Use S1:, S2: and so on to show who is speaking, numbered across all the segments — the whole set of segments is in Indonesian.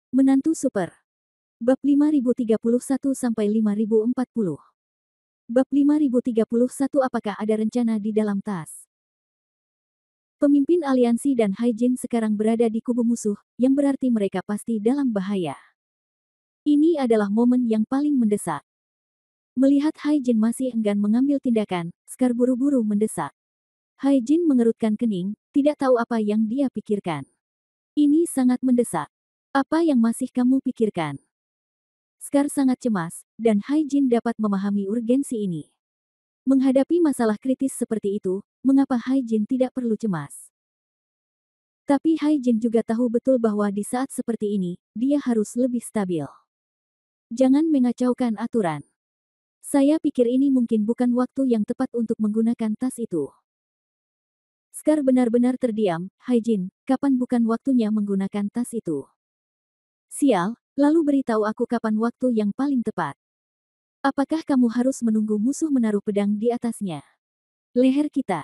S1: Menantu Super. Bab 5031-5040. Bab 5031. Apakah ada rencana di dalam tas? Pemimpin aliansi dan Haijin sekarang berada di kubu musuh, yang berarti mereka pasti dalam bahaya. Ini adalah momen yang paling mendesak. Melihat Haijin masih enggan mengambil tindakan, Scar buru-buru mendesak. Haijin mengerutkan kening, tidak tahu apa yang dia pikirkan. Ini sangat mendesak. Apa yang masih kamu pikirkan? Scar sangat cemas, dan Haijin dapat memahami urgensi ini. Menghadapi masalah kritis seperti itu, mengapa Haijin tidak perlu cemas? Tapi Haijin juga tahu betul bahwa di saat seperti ini, dia harus lebih stabil. Jangan mengacaukan aturan. Saya pikir ini mungkin bukan waktu yang tepat untuk menggunakan tas itu. Scar benar-benar terdiam. Haijin, kapan bukan waktunya menggunakan tas itu? Sial, lalu beritahu aku kapan waktu yang paling tepat. Apakah kamu harus menunggu musuh menaruh pedang di atasnya? Leher kita.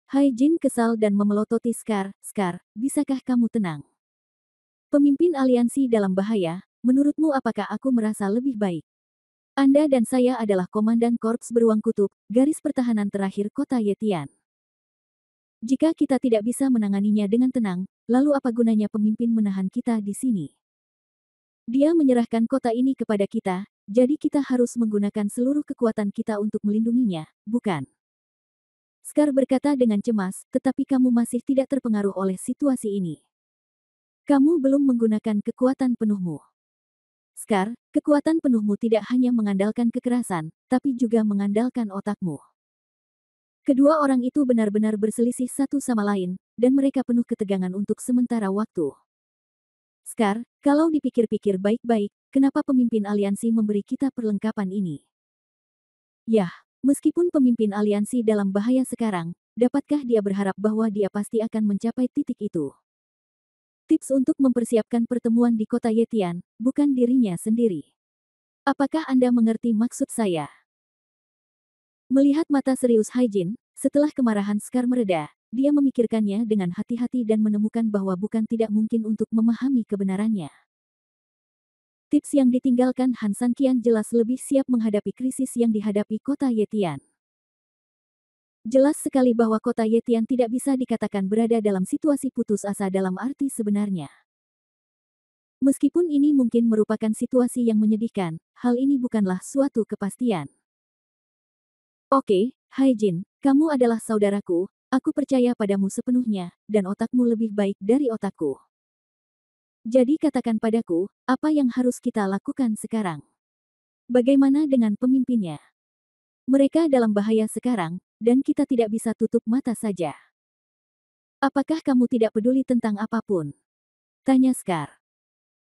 S1: Haijin kesal dan memelototi Scar. Scar, bisakah kamu tenang? Pemimpin aliansi dalam bahaya, menurutmu apakah aku merasa lebih baik? Anda dan saya adalah komandan Korps Beruang Kutub, garis pertahanan terakhir kota Yetian. Jika kita tidak bisa menanganinya dengan tenang, lalu apa gunanya pemimpin menahan kita di sini? Dia menyerahkan kota ini kepada kita, jadi kita harus menggunakan seluruh kekuatan kita untuk melindunginya, bukan? Scar berkata dengan cemas, tetapi kamu masih tidak terpengaruh oleh situasi ini. Kamu belum menggunakan kekuatan penuhmu. Scar, kekuatan penuhmu tidak hanya mengandalkan kekerasan, tapi juga mengandalkan otakmu. Kedua orang itu benar-benar berselisih satu sama lain, dan mereka penuh ketegangan untuk sementara waktu. Scar, kalau dipikir-pikir baik-baik, kenapa pemimpin aliansi memberi kita perlengkapan ini? Yah, meskipun pemimpin aliansi dalam bahaya sekarang, dapatkah dia berharap bahwa dia pasti akan mencapai titik itu? Tips untuk mempersiapkan pertemuan di kota Yetian, bukan dirinya sendiri. Apakah Anda mengerti maksud saya? Melihat mata serius Haijin, setelah kemarahan Scar mereda, dia memikirkannya dengan hati-hati dan menemukan bahwa bukan tidak mungkin untuk memahami kebenarannya. Tips yang ditinggalkan Han Sanqian jelas lebih siap menghadapi krisis yang dihadapi kota Yetian. Jelas sekali bahwa kota Yetian tidak bisa dikatakan berada dalam situasi putus asa dalam arti sebenarnya. Meskipun ini mungkin merupakan situasi yang menyedihkan, hal ini bukanlah suatu kepastian. Oke, Haijin, kamu adalah saudaraku, aku percaya padamu sepenuhnya, dan otakmu lebih baik dari otakku. Jadi katakan padaku, apa yang harus kita lakukan sekarang? Bagaimana dengan pemimpinnya? Mereka dalam bahaya sekarang, dan kita tidak bisa tutup mata saja. Apakah kamu tidak peduli tentang apapun? Tanya Scar.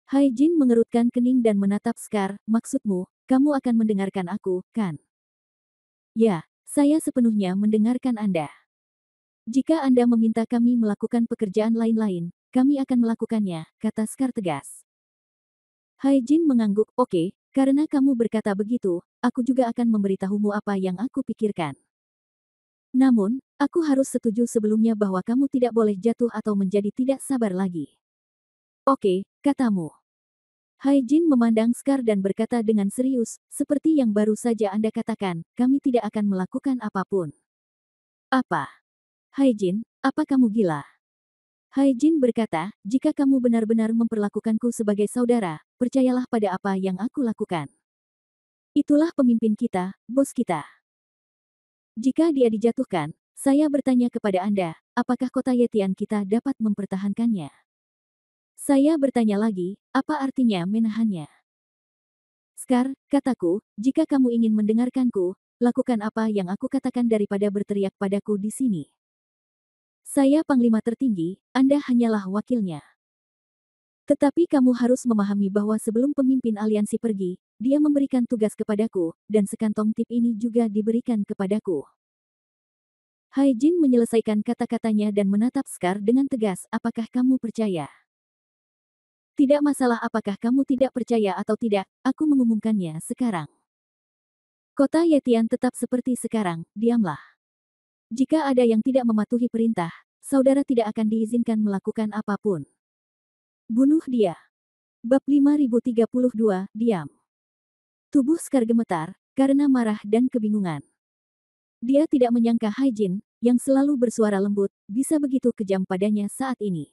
S1: Haijin mengerutkan kening dan menatap Scar, maksudmu, kamu akan mendengarkan aku, kan? Ya, saya sepenuhnya mendengarkan Anda. Jika Anda meminta kami melakukan pekerjaan lain-lain, kami akan melakukannya, kata Scar tegas. Haijin mengangguk, oke, karena kamu berkata begitu, aku juga akan memberitahumu apa yang aku pikirkan. Namun, aku harus setuju sebelumnya bahwa kamu tidak boleh jatuh atau menjadi tidak sabar lagi. Oke, katamu. Haijin memandang Scar dan berkata dengan serius, seperti yang baru saja Anda katakan, kami tidak akan melakukan apapun. Apa? Haijin, apa kamu gila? Haijin berkata, jika kamu benar-benar memperlakukanku sebagai saudara, percayalah pada apa yang aku lakukan. Itulah pemimpin kita, bos kita. Jika dia dijatuhkan, saya bertanya kepada Anda, apakah kota Yetian kita dapat mempertahankannya? Saya bertanya lagi, apa artinya menahannya? Scar, kataku, jika kamu ingin mendengarkanku, lakukan apa yang aku katakan daripada berteriak padaku di sini. Saya panglima tertinggi, Anda hanyalah wakilnya. Tetapi kamu harus memahami bahwa sebelum pemimpin aliansi pergi, dia memberikan tugas kepadaku, dan sekantong tip ini juga diberikan kepadaku. Haijin menyelesaikan kata-katanya dan menatap Scar dengan tegas, apakah kamu percaya? Tidak masalah apakah kamu tidak percaya atau tidak, aku mengumumkannya sekarang. Kota Yetian tetap seperti sekarang, diamlah. Jika ada yang tidak mematuhi perintah, saudara tidak akan diizinkan melakukan apapun. Bunuh dia. Bab 5032, diam. Tubuh Scar gemetar, karena marah dan kebingungan. Dia tidak menyangka Haijin, yang selalu bersuara lembut, bisa begitu kejam padanya saat ini.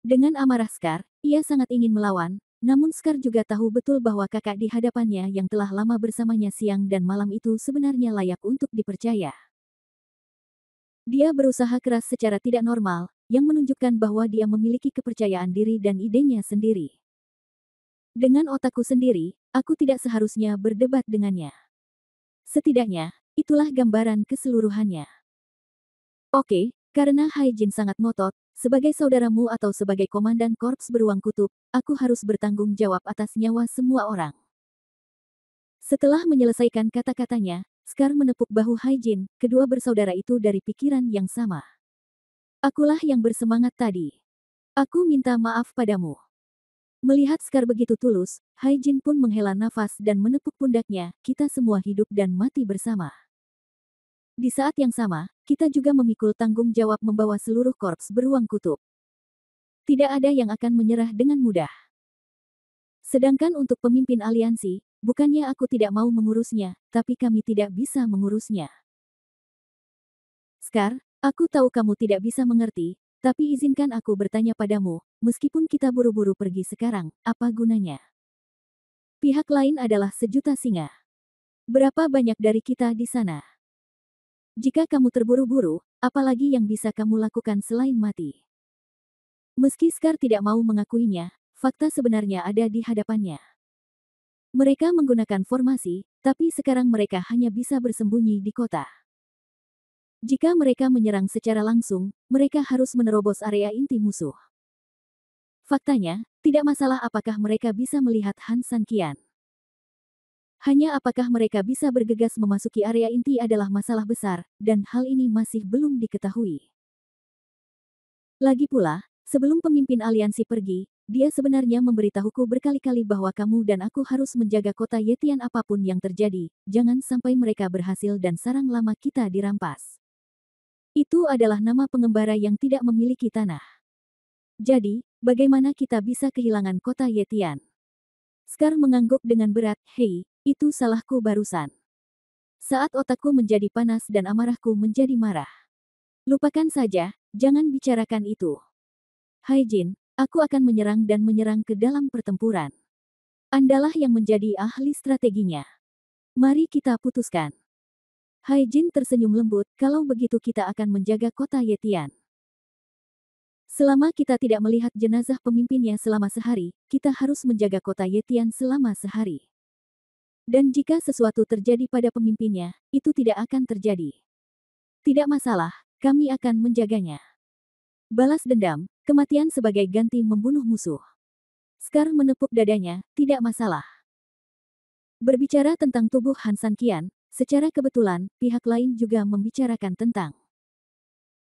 S1: Dengan amarah Scar, ia sangat ingin melawan, namun Scar juga tahu betul bahwa kakak di hadapannya yang telah lama bersamanya siang dan malam itu sebenarnya layak untuk dipercaya. Dia berusaha keras secara tidak normal, yang menunjukkan bahwa dia memiliki kepercayaan diri dan idenya sendiri. Dengan otakku sendiri, aku tidak seharusnya berdebat dengannya. Setidaknya, itulah gambaran keseluruhannya. Oke, karena Haijin sangat ngotot, sebagai saudaramu atau sebagai komandan korps beruang kutub, aku harus bertanggung jawab atas nyawa semua orang. Setelah menyelesaikan kata-katanya, Scar menepuk bahu Haijin, kedua bersaudara itu dari pikiran yang sama. Akulah yang bersemangat tadi. Aku minta maaf padamu. Melihat Scar begitu tulus, Haijin pun menghela nafas dan menepuk pundaknya, kita semua hidup dan mati bersama. Di saat yang sama, kita juga memikul tanggung jawab membawa seluruh korps beruang kutub. Tidak ada yang akan menyerah dengan mudah. Sedangkan untuk pemimpin aliansi, bukannya aku tidak mau mengurusnya, tapi kami tidak bisa mengurusnya. Scar, aku tahu kamu tidak bisa mengerti, tapi izinkan aku bertanya padamu, meskipun kita buru-buru pergi sekarang, apa gunanya? Pihak lain adalah sejuta singa. Berapa banyak dari kita di sana? Jika kamu terburu-buru, apalagi yang bisa kamu lakukan selain mati? Meski Scar tidak mau mengakuinya, fakta sebenarnya ada di hadapannya. Mereka menggunakan formasi, tapi sekarang mereka hanya bisa bersembunyi di kota. Jika mereka menyerang secara langsung, mereka harus menerobos area inti musuh. Faktanya, tidak masalah apakah mereka bisa melihat Han Sanqian. Hanya apakah mereka bisa bergegas memasuki area inti adalah masalah besar, dan hal ini masih belum diketahui. Lagi pula, sebelum pemimpin aliansi pergi, dia sebenarnya memberitahuku berkali-kali bahwa kamu dan aku harus menjaga kota Yetian apapun yang terjadi, jangan sampai mereka berhasil dan sarang lama kita dirampas. Itu adalah nama pengembara yang tidak memiliki tanah. Jadi, bagaimana kita bisa kehilangan kota Yetian? Scar mengangguk dengan berat, hei, itu salahku barusan. Saat otakku menjadi panas dan amarahku menjadi marah. Lupakan saja, jangan bicarakan itu. Haijin, aku akan menyerang dan menyerang ke dalam pertempuran. Andalah yang menjadi ahli strateginya. Mari kita putuskan. Haijin tersenyum lembut, kalau begitu kita akan menjaga kota Yetian. Selama kita tidak melihat jenazah pemimpinnya selama sehari, kita harus menjaga kota Yetian selama sehari. Dan jika sesuatu terjadi pada pemimpinnya, itu tidak akan terjadi. Tidak masalah, kami akan menjaganya. Balas dendam, kematian sebagai ganti membunuh musuh. Scar menepuk dadanya, tidak masalah. Berbicara tentang tubuh Han Sanqian, secara kebetulan, pihak lain juga membicarakan tentang.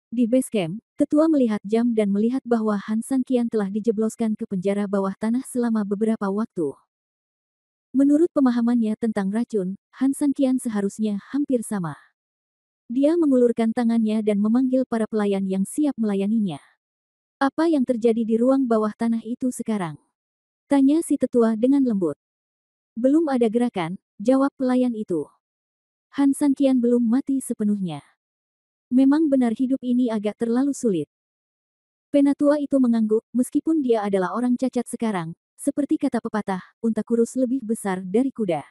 S1: Di base camp, tetua melihat jam dan melihat bahwa Han Sanqian telah dijebloskan ke penjara bawah tanah selama beberapa waktu. Menurut pemahamannya tentang racun, Han Sanqian seharusnya hampir sama. Dia mengulurkan tangannya dan memanggil para pelayan yang siap melayaninya. Apa yang terjadi di ruang bawah tanah itu sekarang? Tanya si tetua dengan lembut. Belum ada gerakan, jawab pelayan itu. Han Sanqian belum mati sepenuhnya. Memang benar hidup ini agak terlalu sulit. Penatua itu mengangguk, meskipun dia adalah orang cacat sekarang, seperti kata pepatah, unta kurus lebih besar dari kuda.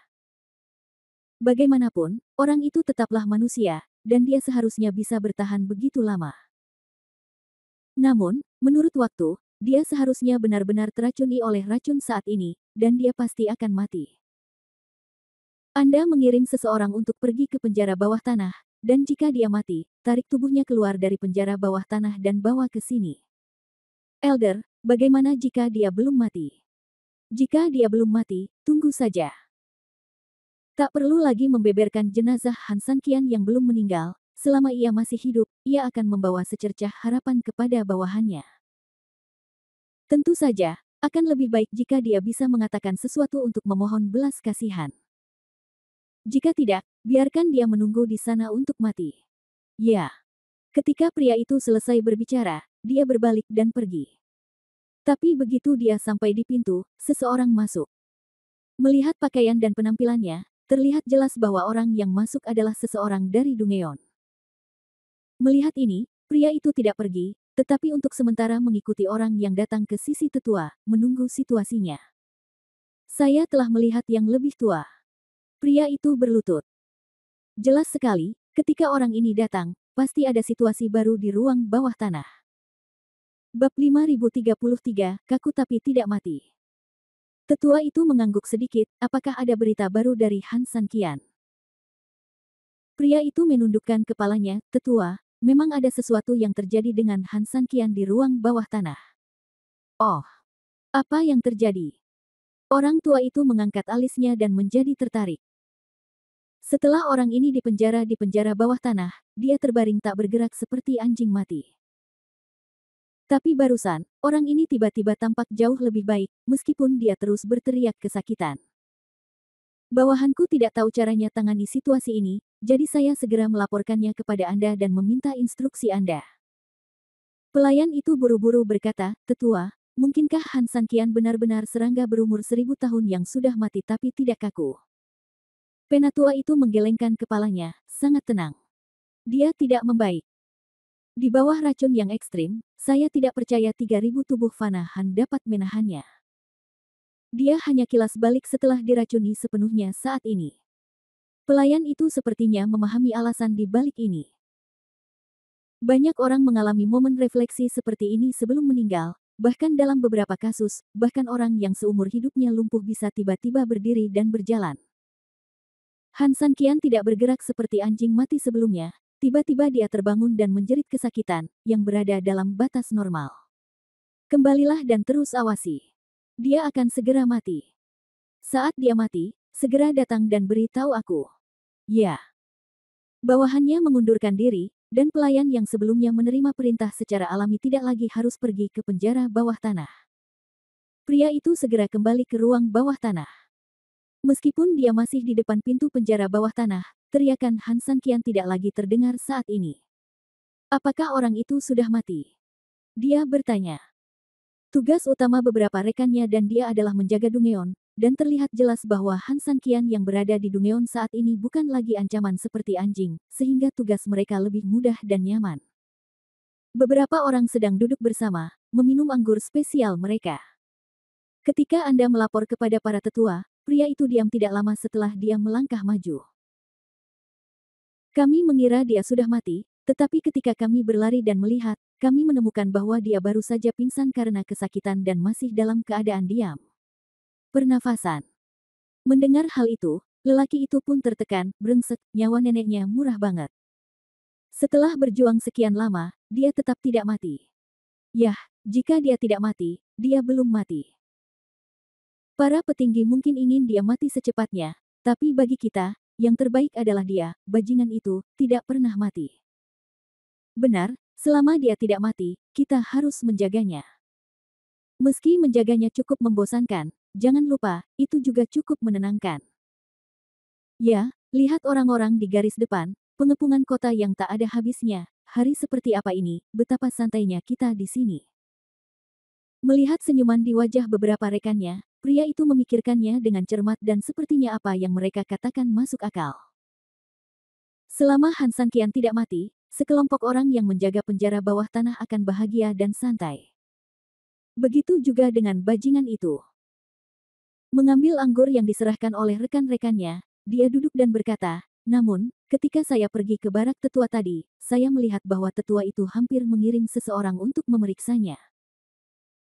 S1: Bagaimanapun, orang itu tetaplah manusia, dan dia seharusnya bisa bertahan begitu lama. Namun, menurut waktu, dia seharusnya benar-benar teracuni oleh racun saat ini, dan dia pasti akan mati. Anda mengirim seseorang untuk pergi ke penjara bawah tanah, dan jika dia mati, tarik tubuhnya keluar dari penjara bawah tanah dan bawa ke sini. Elder, bagaimana jika dia belum mati? Jika dia belum mati, tunggu saja. Tak perlu lagi membeberkan jenazah Han Sanqian yang belum meninggal, selama ia masih hidup, ia akan membawa secercah harapan kepada bawahannya. Tentu saja, akan lebih baik jika dia bisa mengatakan sesuatu untuk memohon belas kasihan. Jika tidak, biarkan dia menunggu di sana untuk mati. Ya. Ketika pria itu selesai berbicara, dia berbalik dan pergi. Tapi begitu dia sampai di pintu, seseorang masuk. Melihat pakaian dan penampilannya, terlihat jelas bahwa orang yang masuk adalah seseorang dari Dungeon. Melihat ini, pria itu tidak pergi, tetapi untuk sementara mengikuti orang yang datang ke sisi tetua, menunggu situasinya. Saya telah melihat yang lebih tua. Pria itu berlutut. Jelas sekali, ketika orang ini datang, pasti ada situasi baru di ruang bawah tanah. Bab 5033, Kaku tapi tidak mati. Tetua itu mengangguk sedikit, apakah ada berita baru dari Han San Qian? Pria itu menundukkan kepalanya, tetua, memang ada sesuatu yang terjadi dengan Han San Qian di ruang bawah tanah. Oh, apa yang terjadi? Orang tua itu mengangkat alisnya dan menjadi tertarik. Setelah orang ini dipenjara di penjara bawah tanah, dia terbaring tak bergerak seperti anjing mati. Tapi barusan, orang ini tiba-tiba tampak jauh lebih baik, meskipun dia terus berteriak kesakitan. Bawahanku tidak tahu caranya tangani situasi ini, jadi saya segera melaporkannya kepada Anda dan meminta instruksi Anda. Pelayan itu buru-buru berkata, Tetua, mungkinkah Han San Qian benar-benar serangga berumur 1000 tahun yang sudah mati tapi tidak kaku? Penatua itu menggelengkan kepalanya, sangat tenang. Dia tidak membaik. Di bawah racun yang ekstrim, saya tidak percaya 3000 tubuh Fanahan dapat menahannya. Dia hanya kilas balik setelah diracuni sepenuhnya saat ini. Pelayan itu sepertinya memahami alasan di balik ini. Banyak orang mengalami momen refleksi seperti ini sebelum meninggal, bahkan dalam beberapa kasus, bahkan orang yang seumur hidupnya lumpuh bisa tiba-tiba berdiri dan berjalan. Han San Qian tidak bergerak seperti anjing mati sebelumnya. Tiba-tiba dia terbangun dan menjerit kesakitan, yang berada dalam batas normal. Kembalilah dan terus awasi. Dia akan segera mati. Saat dia mati, segera datang dan beritahu aku. Ya. Bawahannya mengundurkan diri, dan pelayan yang sebelumnya menerima perintah secara alami tidak lagi harus pergi ke penjara bawah tanah. Pria itu segera kembali ke ruang bawah tanah. Meskipun dia masih di depan pintu penjara bawah tanah, teriakan Han San Qian tidak lagi terdengar saat ini. Apakah orang itu sudah mati? Dia bertanya. Tugas utama beberapa rekannya dan dia adalah menjaga Dungeon, dan terlihat jelas bahwa Han San Qian yang berada di Dungeon saat ini bukan lagi ancaman seperti anjing, sehingga tugas mereka lebih mudah dan nyaman. Beberapa orang sedang duduk bersama, meminum anggur spesial mereka. Ketika Anda melapor kepada para tetua, pria itu diam tidak lama setelah dia melangkah maju. Kami mengira dia sudah mati, tetapi ketika kami berlari dan melihat, kami menemukan bahwa dia baru saja pingsan karena kesakitan dan masih dalam keadaan diam. Pernafasan. Mendengar hal itu, lelaki itu pun tertekan, brengsek, nyawa neneknya murah banget. Setelah berjuang sekian lama, dia tetap tidak mati. Yah, jika dia tidak mati, dia belum mati. Para petinggi mungkin ingin dia mati secepatnya, tapi bagi kita, yang terbaik adalah dia, bajingan itu, tidak pernah mati. Benar, selama dia tidak mati, kita harus menjaganya. Meski menjaganya cukup membosankan, jangan lupa, itu juga cukup menenangkan. Ya, lihat orang-orang di garis depan, pengepungan kota yang tak ada habisnya, hari seperti apa ini, betapa santainya kita di sini. Melihat senyuman di wajah beberapa rekannya, pria itu memikirkannya dengan cermat dan sepertinya apa yang mereka katakan masuk akal. Selama Han San Qian tidak mati, sekelompok orang yang menjaga penjara bawah tanah akan bahagia dan santai. Begitu juga dengan bajingan itu. Mengambil anggur yang diserahkan oleh rekan-rekannya, dia duduk dan berkata, namun, ketika saya pergi ke barak tetua tadi, saya melihat bahwa tetua itu hampir mengirim seseorang untuk memeriksanya.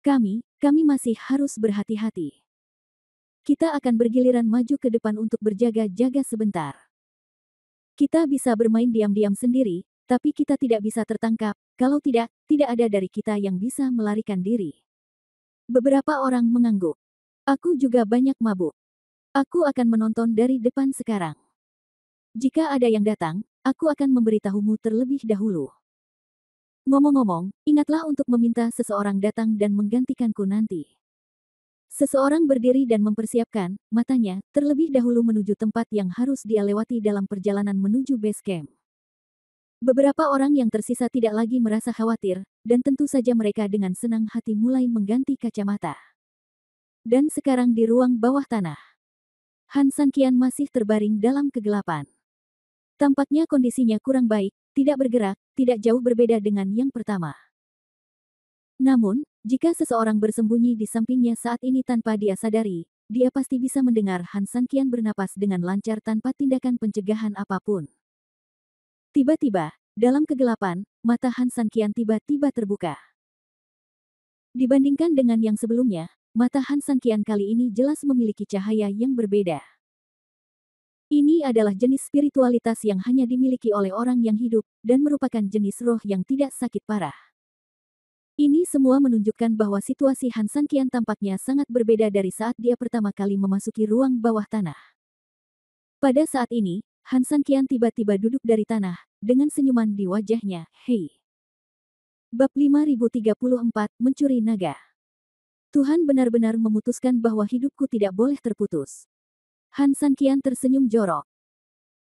S1: Kami masih harus berhati-hati. Kita akan bergiliran maju ke depan untuk berjaga-jaga sebentar. Kita bisa bermain diam-diam sendiri, tapi kita tidak bisa tertangkap, kalau tidak, tidak ada dari kita yang bisa melarikan diri. Beberapa orang mengangguk. Aku juga banyak mabuk. Aku akan menonton dari depan sekarang. Jika ada yang datang, aku akan memberitahumu terlebih dahulu. Ngomong-ngomong, ingatlah untuk meminta seseorang datang dan menggantikanku nanti. Seseorang berdiri dan mempersiapkan matanya terlebih dahulu menuju tempat yang harus dia lewati dalam perjalanan menuju base camp. Beberapa orang yang tersisa tidak lagi merasa khawatir, dan tentu saja mereka dengan senang hati mulai mengganti kacamata. Dan sekarang di ruang bawah tanah, Han Sanqian masih terbaring dalam kegelapan. Tampaknya kondisinya kurang baik, tidak bergerak, tidak jauh berbeda dengan yang pertama. Namun, jika seseorang bersembunyi di sampingnya saat ini tanpa dia sadari, dia pasti bisa mendengar Han Sanqian bernapas dengan lancar tanpa tindakan pencegahan apapun. Tiba-tiba, dalam kegelapan, mata Han Sanqian tiba-tiba terbuka. Dibandingkan dengan yang sebelumnya, mata Han Sanqian kali ini jelas memiliki cahaya yang berbeda. Ini adalah jenis spiritualitas yang hanya dimiliki oleh orang yang hidup, dan merupakan jenis roh yang tidak sakit parah. Ini semua menunjukkan bahwa situasi Han Sanqian tampaknya sangat berbeda dari saat dia pertama kali memasuki ruang bawah tanah. Pada saat ini, Han Sanqian tiba-tiba duduk dari tanah, dengan senyuman di wajahnya. Hei! Bab 5034, Mencuri Naga. Tuhan benar-benar memutuskan bahwa hidupku tidak boleh terputus. Han Sanqian tersenyum jorok.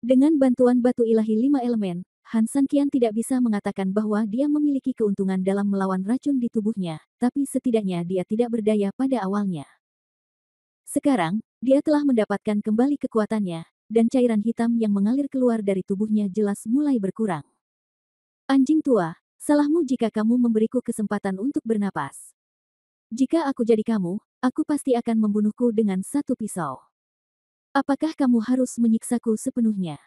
S1: Dengan bantuan batu ilahi 5 elemen, Han Sanqian tidak bisa mengatakan bahwa dia memiliki keuntungan dalam melawan racun di tubuhnya, tapi setidaknya dia tidak berdaya pada awalnya. Sekarang, dia telah mendapatkan kembali kekuatannya, dan cairan hitam yang mengalir keluar dari tubuhnya jelas mulai berkurang. Anjing tua, salahmu jika kamu memberiku kesempatan untuk bernapas. Jika aku jadi kamu, aku pasti akan membunuhku dengan satu pisau. Apakah kamu harus menyiksaku sepenuhnya?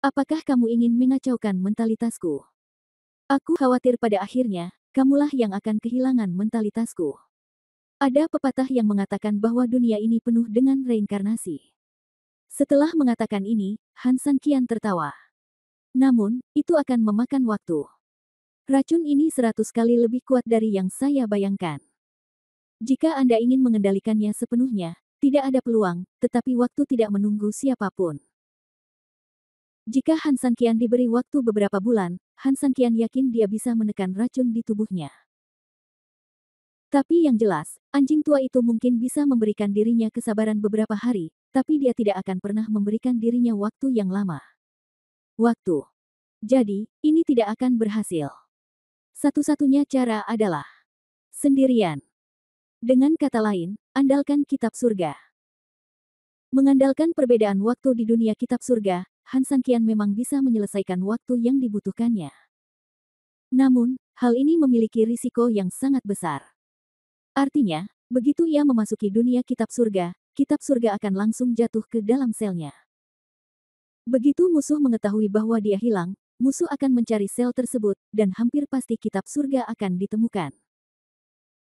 S1: Apakah kamu ingin mengacaukan mentalitasku? Aku khawatir pada akhirnya, kamulah yang akan kehilangan mentalitasku. Ada pepatah yang mengatakan bahwa dunia ini penuh dengan reinkarnasi. Setelah mengatakan ini, Han Sanqian tertawa. Namun, itu akan memakan waktu. Racun ini 100 kali lebih kuat dari yang saya bayangkan. Jika Anda ingin mengendalikannya sepenuhnya, tidak ada peluang, tetapi waktu tidak menunggu siapapun. Jika Han Sanqian diberi waktu beberapa bulan, Han Sanqian yakin dia bisa menekan racun di tubuhnya. Tapi yang jelas, anjing tua itu mungkin bisa memberikan dirinya kesabaran beberapa hari, tapi dia tidak akan pernah memberikan dirinya waktu yang lama. Waktu. Jadi, ini tidak akan berhasil. Satu-satunya cara adalah sendirian. Dengan kata lain, andalkan kitab surga. Mengandalkan perbedaan waktu di dunia kitab surga, Han Sanqian memang bisa menyelesaikan waktu yang dibutuhkannya. Namun, hal ini memiliki risiko yang sangat besar. Artinya, begitu ia memasuki dunia kitab surga akan langsung jatuh ke dalam selnya. Begitu musuh mengetahui bahwa dia hilang, musuh akan mencari sel tersebut, dan hampir pasti kitab surga akan ditemukan.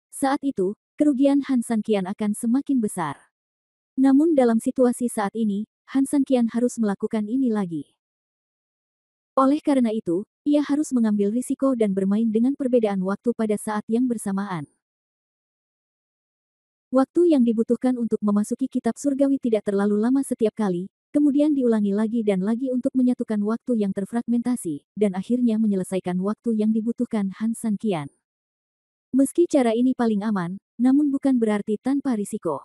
S1: Saat itu, kerugian Han Sanqian akan semakin besar. Namun dalam situasi saat ini, Han Sanqian harus melakukan ini lagi. Oleh karena itu, ia harus mengambil risiko dan bermain dengan perbedaan waktu pada saat yang bersamaan. Waktu yang dibutuhkan untuk memasuki kitab surgawi tidak terlalu lama setiap kali, kemudian diulangi lagi dan lagi untuk menyatukan waktu yang terfragmentasi, dan akhirnya menyelesaikan waktu yang dibutuhkan Han Sanqian. Meski cara ini paling aman, namun bukan berarti tanpa risiko.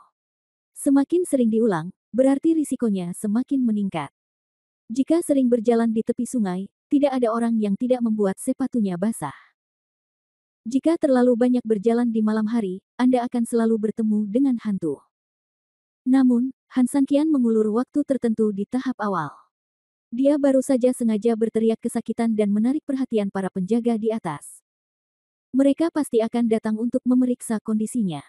S1: Semakin sering diulang, berarti risikonya semakin meningkat. Jika sering berjalan di tepi sungai, tidak ada orang yang tidak membuat sepatunya basah. Jika terlalu banyak berjalan di malam hari, Anda akan selalu bertemu dengan hantu. Namun, Han Sanqian mengulur waktu tertentu di tahap awal. Dia baru saja sengaja berteriak kesakitan dan menarik perhatian para penjaga di atas. Mereka pasti akan datang untuk memeriksa kondisinya.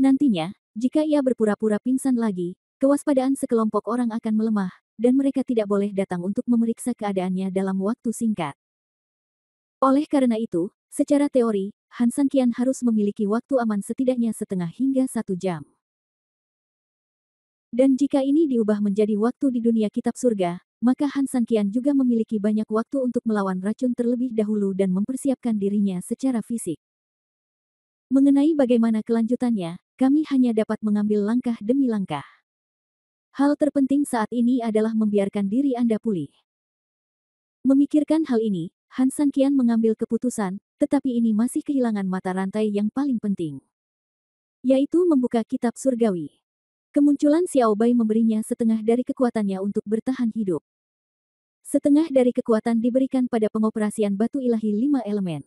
S1: Nantinya, jika ia berpura-pura pingsan lagi, kewaspadaan sekelompok orang akan melemah, dan mereka tidak boleh datang untuk memeriksa keadaannya dalam waktu singkat. Oleh karena itu, secara teori, Han Sanqian harus memiliki waktu aman setidaknya setengah hingga 1 jam. Dan jika ini diubah menjadi waktu di dunia kitab surga, maka Han Sanqian juga memiliki banyak waktu untuk melawan racun terlebih dahulu dan mempersiapkan dirinya secara fisik. Mengenai bagaimana kelanjutannya, kami hanya dapat mengambil langkah demi langkah. Hal terpenting saat ini adalah membiarkan diri Anda pulih. Memikirkan hal ini, Han Sanqian mengambil keputusan, tetapi ini masih kehilangan mata rantai yang paling penting, yaitu membuka kitab surgawi. Kemunculan Xiao Bai memberinya setengah dari kekuatannya untuk bertahan hidup. Setengah dari kekuatan diberikan pada pengoperasian batu ilahi 5 elemen.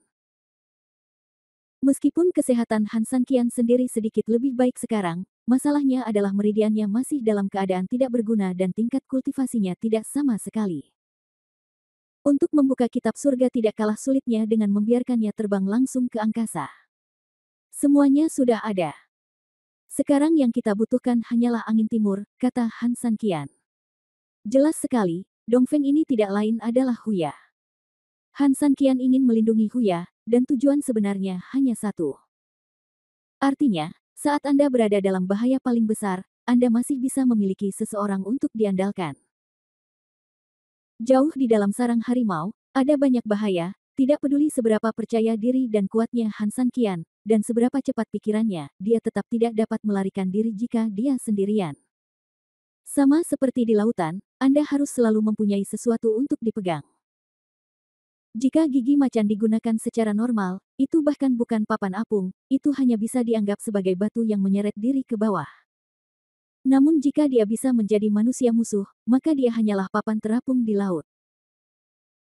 S1: Meskipun kesehatan Han San Qian sendiri sedikit lebih baik sekarang, masalahnya adalah meridiannya masih dalam keadaan tidak berguna dan tingkat kultivasinya tidak sama sekali. Untuk membuka kitab surga tidak kalah sulitnya dengan membiarkannya terbang langsung ke angkasa. Semuanya sudah ada. Sekarang yang kita butuhkan hanyalah angin timur, kata Han San Qian. Jelas sekali, Dongfeng ini tidak lain adalah Huya. Han San Qian ingin melindungi Huya, dan tujuan sebenarnya hanya satu. Artinya, saat Anda berada dalam bahaya paling besar, Anda masih bisa memiliki seseorang untuk diandalkan. Jauh di dalam sarang harimau, ada banyak bahaya, tidak peduli seberapa percaya diri dan kuatnya Han San Qian, dan seberapa cepat pikirannya, dia tetap tidak dapat melarikan diri jika dia sendirian. Sama seperti di lautan, Anda harus selalu mempunyai sesuatu untuk dipegang. Jika gigi macan digunakan secara normal, itu bahkan bukan papan apung, itu hanya bisa dianggap sebagai batu yang menyeret diri ke bawah. Namun jika dia bisa menjadi manusia musuh, maka dia hanyalah papan terapung di laut.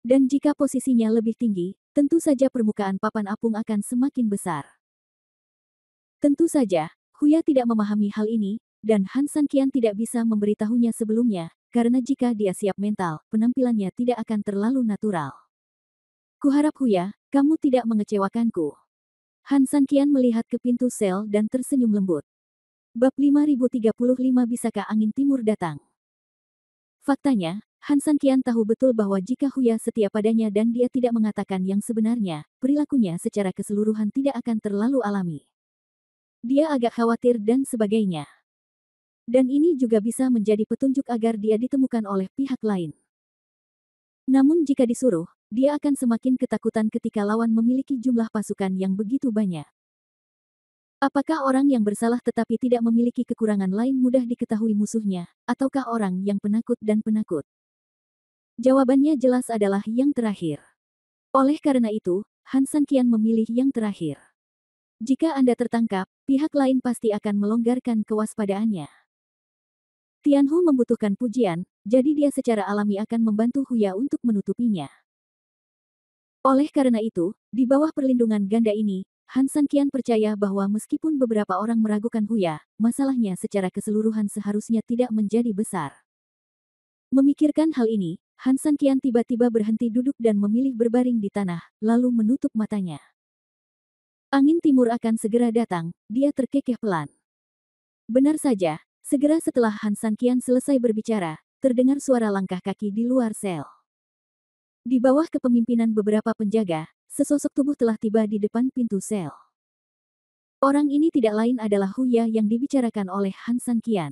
S1: Dan jika posisinya lebih tinggi, tentu saja permukaan papan apung akan semakin besar. Tentu saja, Huya tidak memahami hal ini, dan Han San Qian tidak bisa memberitahunya sebelumnya, karena jika dia siap mental, penampilannya tidak akan terlalu natural. Kuharap Huya, kamu tidak mengecewakanku. Han San Qian melihat ke pintu sel dan tersenyum lembut. Bab 5035 Bisakah angin timur datang? Faktanya, Han San Qian tahu betul bahwa jika Huya setia padanya dan dia tidak mengatakan yang sebenarnya, perilakunya secara keseluruhan tidak akan terlalu alami. Dia agak khawatir dan sebagainya. Dan ini juga bisa menjadi petunjuk agar dia ditemukan oleh pihak lain. Namun jika disuruh, dia akan semakin ketakutan ketika lawan memiliki jumlah pasukan yang begitu banyak. Apakah orang yang bersalah tetapi tidak memiliki kekurangan lain mudah diketahui musuhnya, ataukah orang yang penakut dan penakut? Jawabannya jelas adalah yang terakhir. Oleh karena itu, Han San Qian memilih yang terakhir. Jika Anda tertangkap, pihak lain pasti akan melonggarkan kewaspadaannya. Tianhu membutuhkan pujian, jadi dia secara alami akan membantu Huya untuk menutupinya. Oleh karena itu, di bawah perlindungan ganda ini, Han San Qian percaya bahwa meskipun beberapa orang meragukan Huya, masalahnya secara keseluruhan seharusnya tidak menjadi besar. Memikirkan hal ini, Han San Qian tiba-tiba berhenti duduk dan memilih berbaring di tanah, lalu menutup matanya. Angin timur akan segera datang, dia terkekeh pelan. Benar saja, segera setelah Han San Qian selesai berbicara, terdengar suara langkah kaki di luar sel. Di bawah kepemimpinan beberapa penjaga, sesosok tubuh telah tiba di depan pintu sel. Orang ini tidak lain adalah Huya yang dibicarakan oleh Han San Qian.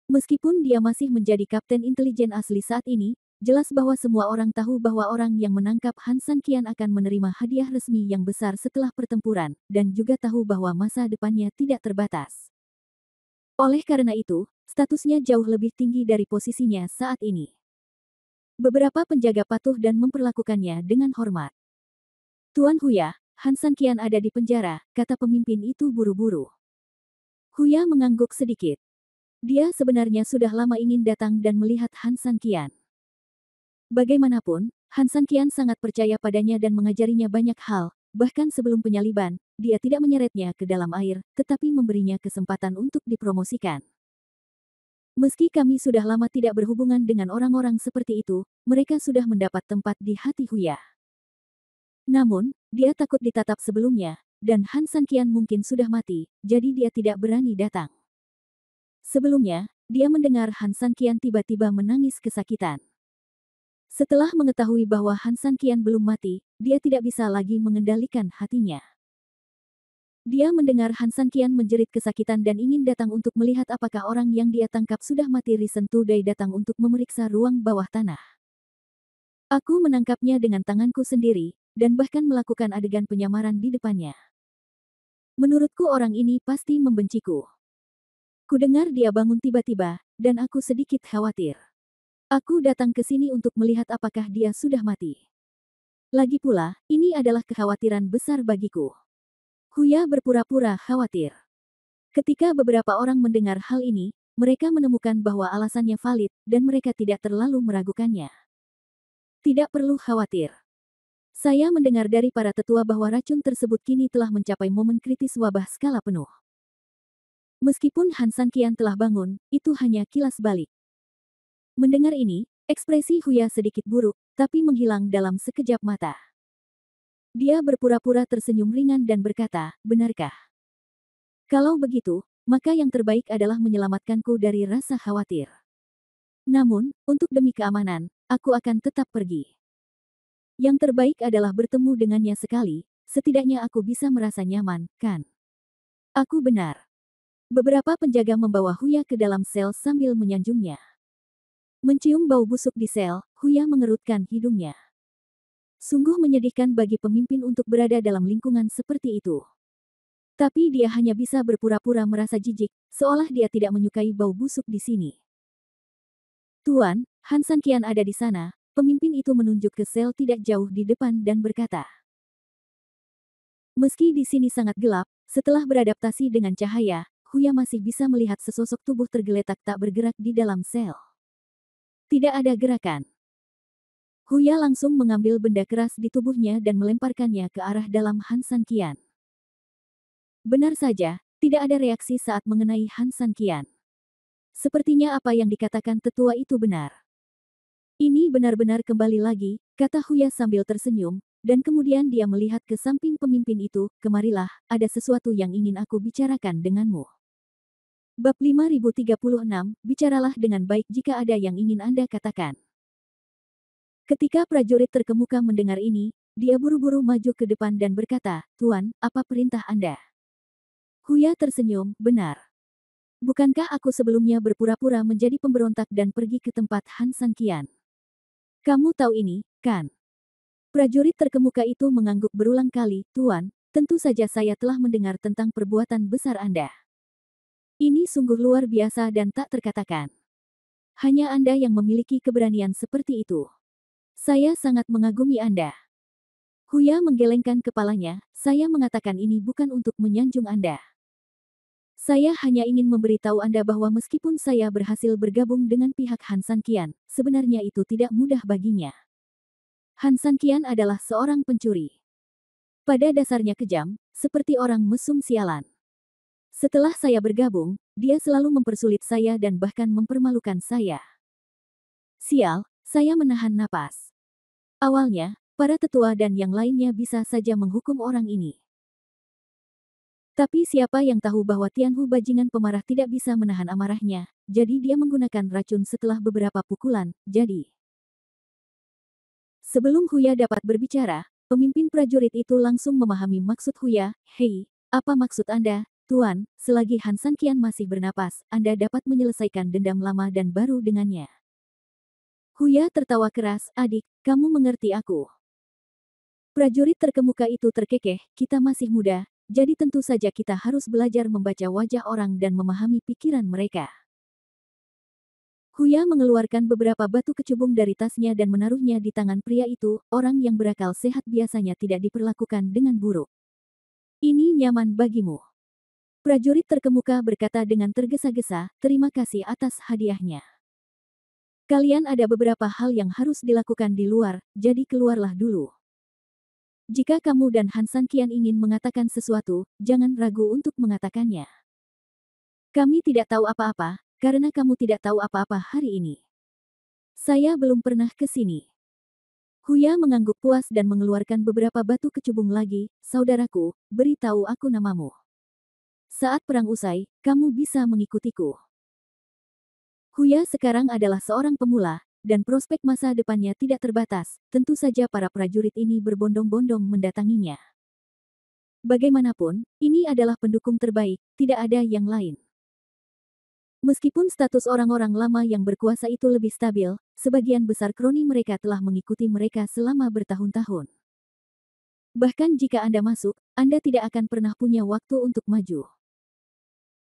S1: Meskipun dia masih menjadi kapten intelijen asli saat ini, jelas bahwa semua orang tahu bahwa orang yang menangkap Han San Qian akan menerima hadiah resmi yang besar setelah pertempuran, dan juga tahu bahwa masa depannya tidak terbatas. Oleh karena itu, statusnya jauh lebih tinggi dari posisinya saat ini. Beberapa penjaga patuh dan memperlakukannya dengan hormat. Tuan Huya, Han San Qian ada di penjara, kata pemimpin itu buru-buru. Huya mengangguk sedikit. Dia sebenarnya sudah lama ingin datang dan melihat Han San Qian. Bagaimanapun, Han San Qian sangat percaya padanya dan mengajarinya banyak hal, bahkan sebelum penyaliban, dia tidak menyeretnya ke dalam air, tetapi memberinya kesempatan untuk dipromosikan. Meski kami sudah lama tidak berhubungan dengan orang-orang seperti itu, mereka sudah mendapat tempat di hati Huya. Namun, dia takut ditatap sebelumnya, dan Han San Qian mungkin sudah mati, jadi dia tidak berani datang. Sebelumnya, dia mendengar Han San Qian tiba-tiba menangis kesakitan. Setelah mengetahui bahwa Han San Qian belum mati, dia tidak bisa lagi mengendalikan hatinya. Dia mendengar Han San Qian menjerit kesakitan dan ingin datang untuk melihat apakah orang yang dia tangkap sudah mati. Recent Today datang untuk memeriksa ruang bawah tanah. Aku menangkapnya dengan tanganku sendiri, dan bahkan melakukan adegan penyamaran di depannya. Menurutku orang ini pasti membenciku. Kudengar dia bangun tiba-tiba, dan aku sedikit khawatir. Aku datang ke sini untuk melihat apakah dia sudah mati. Lagi pula, ini adalah kekhawatiran besar bagiku. Huya berpura-pura khawatir. Ketika beberapa orang mendengar hal ini, mereka menemukan bahwa alasannya valid dan mereka tidak terlalu meragukannya. Tidak perlu khawatir. Saya mendengar dari para tetua bahwa racun tersebut kini telah mencapai momen kritis wabah skala penuh. Meskipun Han Sanqian telah bangun, itu hanya kilas balik. Mendengar ini, ekspresi Huya sedikit buruk, tapi menghilang dalam sekejap mata. Dia berpura-pura tersenyum ringan dan berkata, benarkah? Kalau begitu, maka yang terbaik adalah menyelamatkanku dari rasa khawatir. Namun, untuk demi keamanan, aku akan tetap pergi. Yang terbaik adalah bertemu dengannya sekali, setidaknya aku bisa merasa nyaman, kan? Aku benar. Beberapa penjaga membawa Huya ke dalam sel sambil menyanjungnya. Mencium bau busuk di sel, Huya mengerutkan hidungnya. Sungguh menyedihkan bagi pemimpin untuk berada dalam lingkungan seperti itu. Tapi dia hanya bisa berpura-pura merasa jijik, seolah dia tidak menyukai bau busuk di sini. Tuan, Han Sanqian ada di sana. Pemimpin itu menunjuk ke sel tidak jauh di depan dan berkata. Meski di sini sangat gelap, setelah beradaptasi dengan cahaya, Huya masih bisa melihat sesosok tubuh tergeletak tak bergerak di dalam sel. Tidak ada gerakan. Huya langsung mengambil benda keras di tubuhnya dan melemparkannya ke arah dalam Han Sanqian. Benar saja, tidak ada reaksi saat mengenai Han Sanqian. Sepertinya apa yang dikatakan tetua itu benar. Ini benar-benar kembali lagi, kata Huya sambil tersenyum, dan kemudian dia melihat ke samping pemimpin itu, kemarilah, ada sesuatu yang ingin aku bicarakan denganmu. Bab 5036, bicaralah dengan baik jika ada yang ingin Anda katakan. Ketika prajurit terkemuka mendengar ini, dia buru-buru maju ke depan dan berkata, Tuan, apa perintah Anda? Huya tersenyum, benar. Bukankah aku sebelumnya berpura-pura menjadi pemberontak dan pergi ke tempat Han Sanqian? Kamu tahu ini, kan? Prajurit terkemuka itu mengangguk berulang kali, Tuan, tentu saja saya telah mendengar tentang perbuatan besar Anda. Ini sungguh luar biasa dan tak terkatakan. Hanya Anda yang memiliki keberanian seperti itu. Saya sangat mengagumi Anda. Huya menggelengkan kepalanya, saya mengatakan ini bukan untuk menyanjung Anda. Saya hanya ingin memberitahu Anda bahwa meskipun saya berhasil bergabung dengan pihak Han Sanqian, sebenarnya itu tidak mudah baginya. Han Sanqian adalah seorang pencuri. Pada dasarnya kejam, seperti orang mesum sialan. Setelah saya bergabung, dia selalu mempersulit saya dan bahkan mempermalukan saya. Sial, saya menahan napas. Awalnya, para tetua dan yang lainnya bisa saja menghukum orang ini. Tapi siapa yang tahu bahwa Tianhu bajingan pemarah tidak bisa menahan amarahnya, jadi dia menggunakan racun setelah beberapa pukulan, jadi. Sebelum Huya dapat berbicara, pemimpin prajurit itu langsung memahami maksud Huya, hei, apa maksud Anda, Tuan, selagi Han Sanqian masih bernapas, Anda dapat menyelesaikan dendam lama dan baru dengannya. Huya tertawa keras, adik, kamu mengerti aku. Prajurit terkemuka itu terkekeh, kita masih muda, jadi tentu saja kita harus belajar membaca wajah orang dan memahami pikiran mereka. Huya mengeluarkan beberapa batu kecubung dari tasnya dan menaruhnya di tangan pria itu, orang yang berakal sehat biasanya tidak diperlakukan dengan buruk. Ini nyaman bagimu. Prajurit terkemuka berkata dengan tergesa-gesa, terima kasih atas hadiahnya. Kalian ada beberapa hal yang harus dilakukan di luar, jadi keluarlah dulu. Jika kamu dan Han Sanqian ingin mengatakan sesuatu, jangan ragu untuk mengatakannya. Kami tidak tahu apa-apa, karena kamu tidak tahu apa-apa hari ini. Saya belum pernah ke sini. Huya mengangguk puas dan mengeluarkan beberapa batu kecubung lagi, saudaraku, beritahu aku namamu. Saat perang usai, kamu bisa mengikutiku. Huya sekarang adalah seorang pemula, dan prospek masa depannya tidak terbatas, tentu saja para prajurit ini berbondong-bondong mendatanginya. Bagaimanapun, ini adalah pendukung terbaik, tidak ada yang lain. Meskipun status orang-orang lama yang berkuasa itu lebih stabil, sebagian besar kroni mereka telah mengikuti mereka selama bertahun-tahun. Bahkan jika Anda masuk, Anda tidak akan pernah punya waktu untuk maju.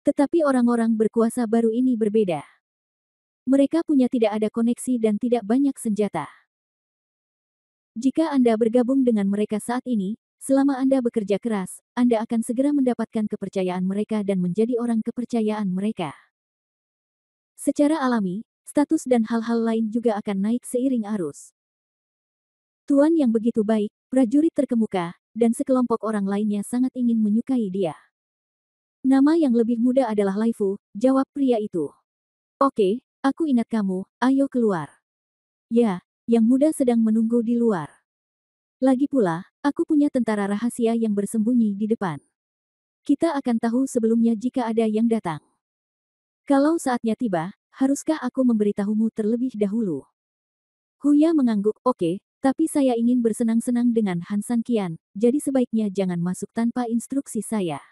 S1: Tetapi orang-orang berkuasa baru ini berbeda. Mereka punya tidak ada koneksi dan tidak banyak senjata. Jika Anda bergabung dengan mereka saat ini, selama Anda bekerja keras, Anda akan segera mendapatkan kepercayaan mereka dan menjadi orang kepercayaan mereka. Secara alami, status dan hal-hal lain juga akan naik seiring arus. Tuan yang begitu baik, prajurit terkemuka, dan sekelompok orang lainnya sangat ingin menyukai dia. Nama yang lebih muda adalah Laifu, jawab pria itu. Oke, aku ingat kamu, ayo keluar. Ya, yang muda sedang menunggu di luar. Lagi pula, aku punya tentara rahasia yang bersembunyi di depan. Kita akan tahu sebelumnya jika ada yang datang. Kalau saatnya tiba, haruskah aku memberitahumu terlebih dahulu? Huya mengangguk, oke, tapi saya ingin bersenang-senang dengan Han San Qian, jadi sebaiknya jangan masuk tanpa instruksi saya.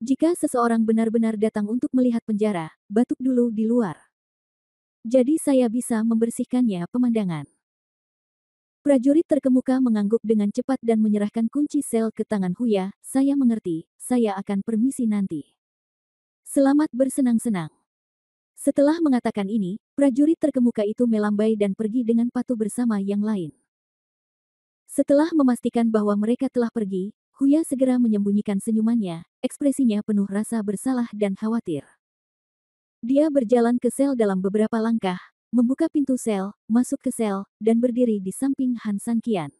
S1: Jika seseorang benar-benar datang untuk melihat penjara, batuk dulu di luar. Jadi saya bisa membersihkannya pemandangan. Prajurit terkemuka mengangguk dengan cepat dan menyerahkan kunci sel ke tangan Huya, saya mengerti, saya akan permisi nanti. Selamat bersenang-senang. Setelah mengatakan ini, prajurit terkemuka itu melambai dan pergi dengan patuh bersama yang lain. Setelah memastikan bahwa mereka telah pergi, Huya segera menyembunyikan senyumannya, ekspresinya penuh rasa bersalah dan khawatir. Dia berjalan ke sel dalam beberapa langkah, membuka pintu sel, masuk ke sel, dan berdiri di samping Han San Qian.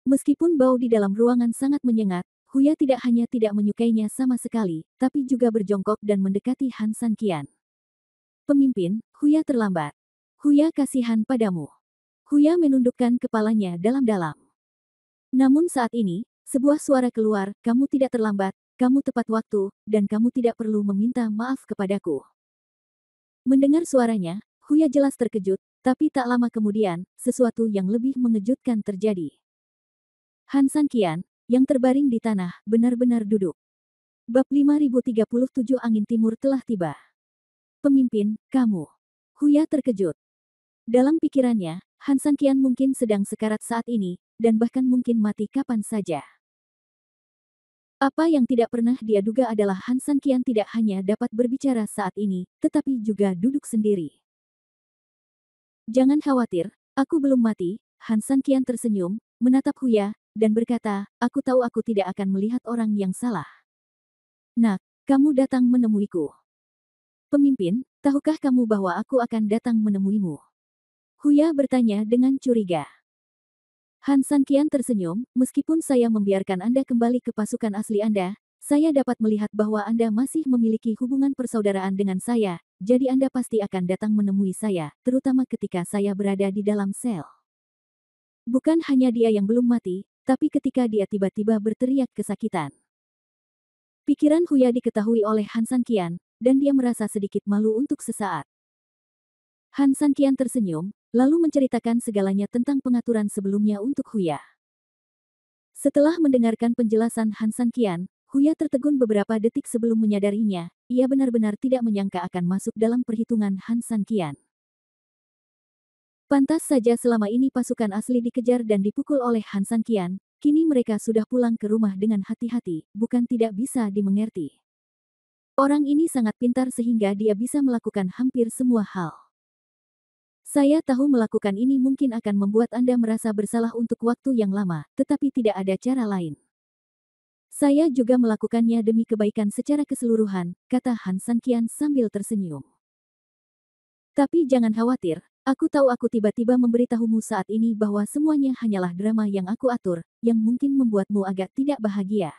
S1: Meskipun bau di dalam ruangan sangat menyengat, Huya tidak hanya tidak menyukainya sama sekali, tapi juga berjongkok dan mendekati Han San Qian. Pemimpin, Huya terlambat. Huya kasihan padamu. Huya menundukkan kepalanya dalam-dalam. Namun saat ini, sebuah suara keluar, kamu tidak terlambat, kamu tepat waktu, dan kamu tidak perlu meminta maaf kepadaku. Mendengar suaranya, Huya jelas terkejut, tapi tak lama kemudian, sesuatu yang lebih mengejutkan terjadi. Han San Qian, yang terbaring di tanah, benar-benar duduk. Bab 5037 Angin Timur telah tiba. Pemimpin, kamu. Huya terkejut. Dalam pikirannya, Han San Qian mungkin sedang sekarat saat ini, dan bahkan mungkin mati kapan saja. Apa yang tidak pernah dia duga adalah Han San Qian tidak hanya dapat berbicara saat ini, tetapi juga duduk sendiri. Jangan khawatir, aku belum mati, Han San Qian tersenyum, menatap Huya, dan berkata, aku tahu aku tidak akan melihat orang yang salah. Nak, kamu datang menemuiku. Pemimpin, tahukah kamu bahwa aku akan datang menemuimu? Huya bertanya dengan curiga. Han San Qian tersenyum, meskipun saya membiarkan Anda kembali ke pasukan asli Anda, saya dapat melihat bahwa Anda masih memiliki hubungan persaudaraan dengan saya, jadi Anda pasti akan datang menemui saya, terutama ketika saya berada di dalam sel. Bukan hanya dia yang belum mati, tapi ketika dia tiba-tiba berteriak kesakitan. Pikiran Huya diketahui oleh Han San Qian, dan dia merasa sedikit malu untuk sesaat. Han San Qian tersenyum, lalu menceritakan segalanya tentang pengaturan sebelumnya untuk Huya. Setelah mendengarkan penjelasan Han San Qian, Huya tertegun beberapa detik sebelum menyadarinya, ia benar-benar tidak menyangka akan masuk dalam perhitungan Han San Qian. Pantas saja selama ini pasukan asli dikejar dan dipukul oleh Han San Qian, kini mereka sudah pulang ke rumah dengan hati-hati, bukan tidak bisa dimengerti. Orang ini sangat pintar sehingga dia bisa melakukan hampir semua hal. Saya tahu melakukan ini mungkin akan membuat Anda merasa bersalah untuk waktu yang lama, tetapi tidak ada cara lain. Saya juga melakukannya demi kebaikan secara keseluruhan, kata Han San Qian sambil tersenyum. Tapi jangan khawatir, aku tahu aku tiba-tiba memberitahumu saat ini bahwa semuanya hanyalah drama yang aku atur, yang mungkin membuatmu agak tidak bahagia.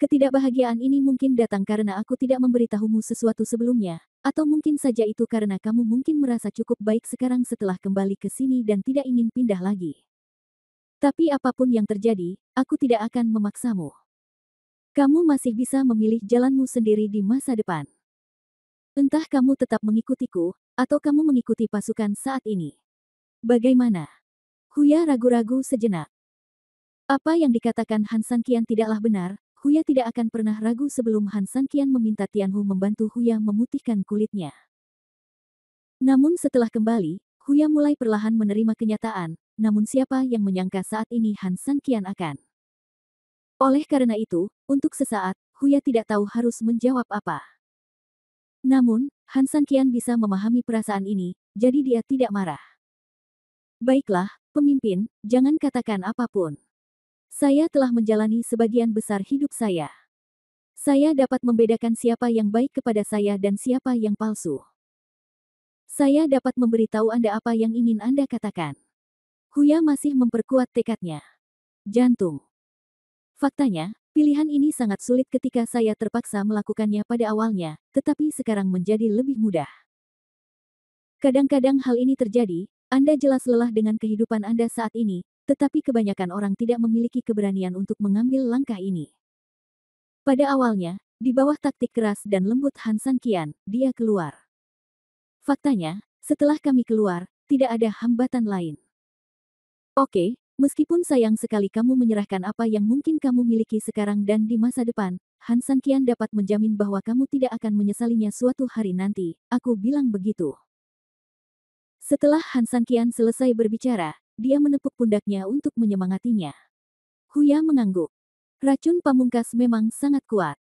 S1: Ketidakbahagiaan ini mungkin datang karena aku tidak memberitahumu sesuatu sebelumnya, atau mungkin saja itu karena kamu mungkin merasa cukup baik sekarang setelah kembali ke sini dan tidak ingin pindah lagi. Tapi apapun yang terjadi, aku tidak akan memaksamu. Kamu masih bisa memilih jalanmu sendiri di masa depan. Entah kamu tetap mengikutiku, atau kamu mengikuti pasukan saat ini. Bagaimana? Huya ragu-ragu sejenak. Apa yang dikatakan Han San Qian tidaklah benar, Huya tidak akan pernah ragu sebelum Han San Qian meminta Tianhu membantu Huya memutihkan kulitnya. Namun setelah kembali, Huya mulai perlahan menerima kenyataan, namun siapa yang menyangka saat ini Han San Qian akan. Oleh karena itu, untuk sesaat, Huya tidak tahu harus menjawab apa. Namun, Han San Qian bisa memahami perasaan ini, jadi dia tidak marah. Baiklah, pemimpin, jangan katakan apapun. Saya telah menjalani sebagian besar hidup saya. Saya dapat membedakan siapa yang baik kepada saya dan siapa yang palsu. Saya dapat memberitahu Anda apa yang ingin Anda katakan. Huya masih memperkuat tekadnya. Jantung. Faktanya, pilihan ini sangat sulit ketika saya terpaksa melakukannya pada awalnya, tetapi sekarang menjadi lebih mudah. Kadang-kadang hal ini terjadi, Anda jelas lelah dengan kehidupan Anda saat ini, tetapi kebanyakan orang tidak memiliki keberanian untuk mengambil langkah ini. Pada awalnya, di bawah taktik keras dan lembut Han San Qian, dia keluar. Faktanya, setelah kami keluar, tidak ada hambatan lain. Oke, meskipun sayang sekali kamu menyerahkan apa yang mungkin kamu miliki sekarang dan di masa depan, Han San Qian dapat menjamin bahwa kamu tidak akan menyesalinya suatu hari nanti, aku bilang begitu. Setelah Han San Qian selesai berbicara, dia menepuk pundaknya untuk menyemangatinya. Huya mengangguk. Racun pamungkas memang sangat kuat.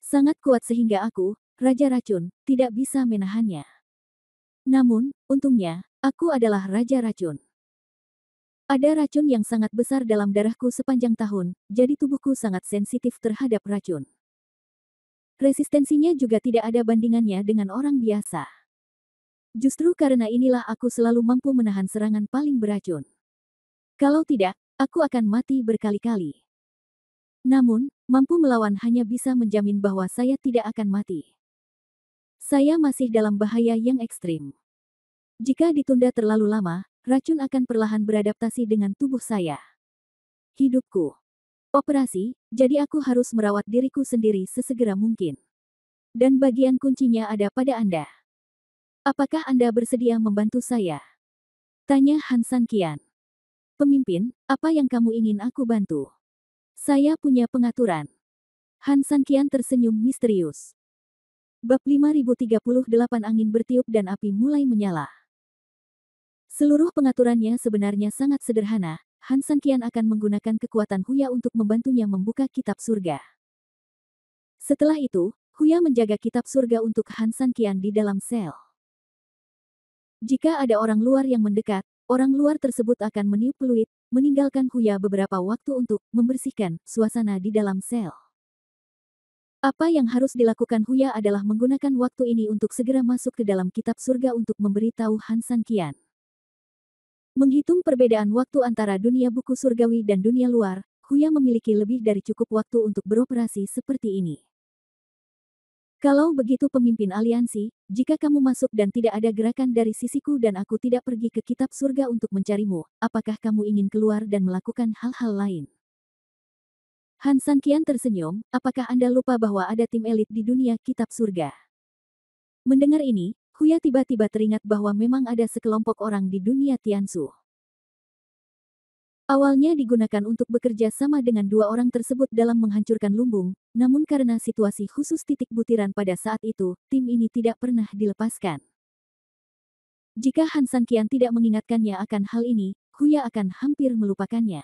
S1: Sangat kuat sehingga aku, Raja Racun, tidak bisa menahannya. Namun, untungnya, aku adalah Raja Racun. Ada racun yang sangat besar dalam darahku sepanjang tahun, jadi tubuhku sangat sensitif terhadap racun. Resistensinya juga tidak ada bandingannya dengan orang biasa. Justru karena inilah aku selalu mampu menahan serangan paling beracun. Kalau tidak, aku akan mati berkali-kali. Namun, mampu melawan hanya bisa menjamin bahwa saya tidak akan mati. Saya masih dalam bahaya yang ekstrim. Jika ditunda terlalu lama, racun akan perlahan beradaptasi dengan tubuh saya. Hidupku. Operasi, jadi aku harus merawat diriku sendiri sesegera mungkin. Dan bagian kuncinya ada pada Anda. Apakah Anda bersedia membantu saya? Tanya Han San Qian. Pemimpin, apa yang kamu ingin aku bantu? Saya punya pengaturan. Han San Qian tersenyum misterius. Bab 5038 angin bertiup dan api mulai menyala. Seluruh pengaturannya sebenarnya sangat sederhana. Han San Qian akan menggunakan kekuatan Huya untuk membantunya membuka kitab surga. Setelah itu, Huya menjaga kitab surga untuk Han San Qian di dalam sel. Jika ada orang luar yang mendekat, orang luar tersebut akan meniup peluit, meninggalkan Huya beberapa waktu untuk membersihkan suasana di dalam sel. Apa yang harus dilakukan Huya adalah menggunakan waktu ini untuk segera masuk ke dalam kitab surga untuk memberitahu Han San Qian. Menghitung perbedaan waktu antara dunia buku surgawi dan dunia luar, Huya memiliki lebih dari cukup waktu untuk beroperasi seperti ini. Kalau begitu pemimpin aliansi, jika kamu masuk dan tidak ada gerakan dari sisiku dan aku tidak pergi ke kitab surga untuk mencarimu, apakah kamu ingin keluar dan melakukan hal-hal lain? Han San Qian tersenyum, apakah Anda lupa bahwa ada tim elit di dunia kitab surga? Mendengar ini, Huya tiba-tiba teringat bahwa memang ada sekelompok orang di dunia Tiansu. Awalnya digunakan untuk bekerja sama dengan dua orang tersebut dalam menghancurkan lumbung, namun karena situasi khusus titik butiran pada saat itu, tim ini tidak pernah dilepaskan. Jika Han San Qian tidak mengingatkannya akan hal ini, Huya akan hampir melupakannya.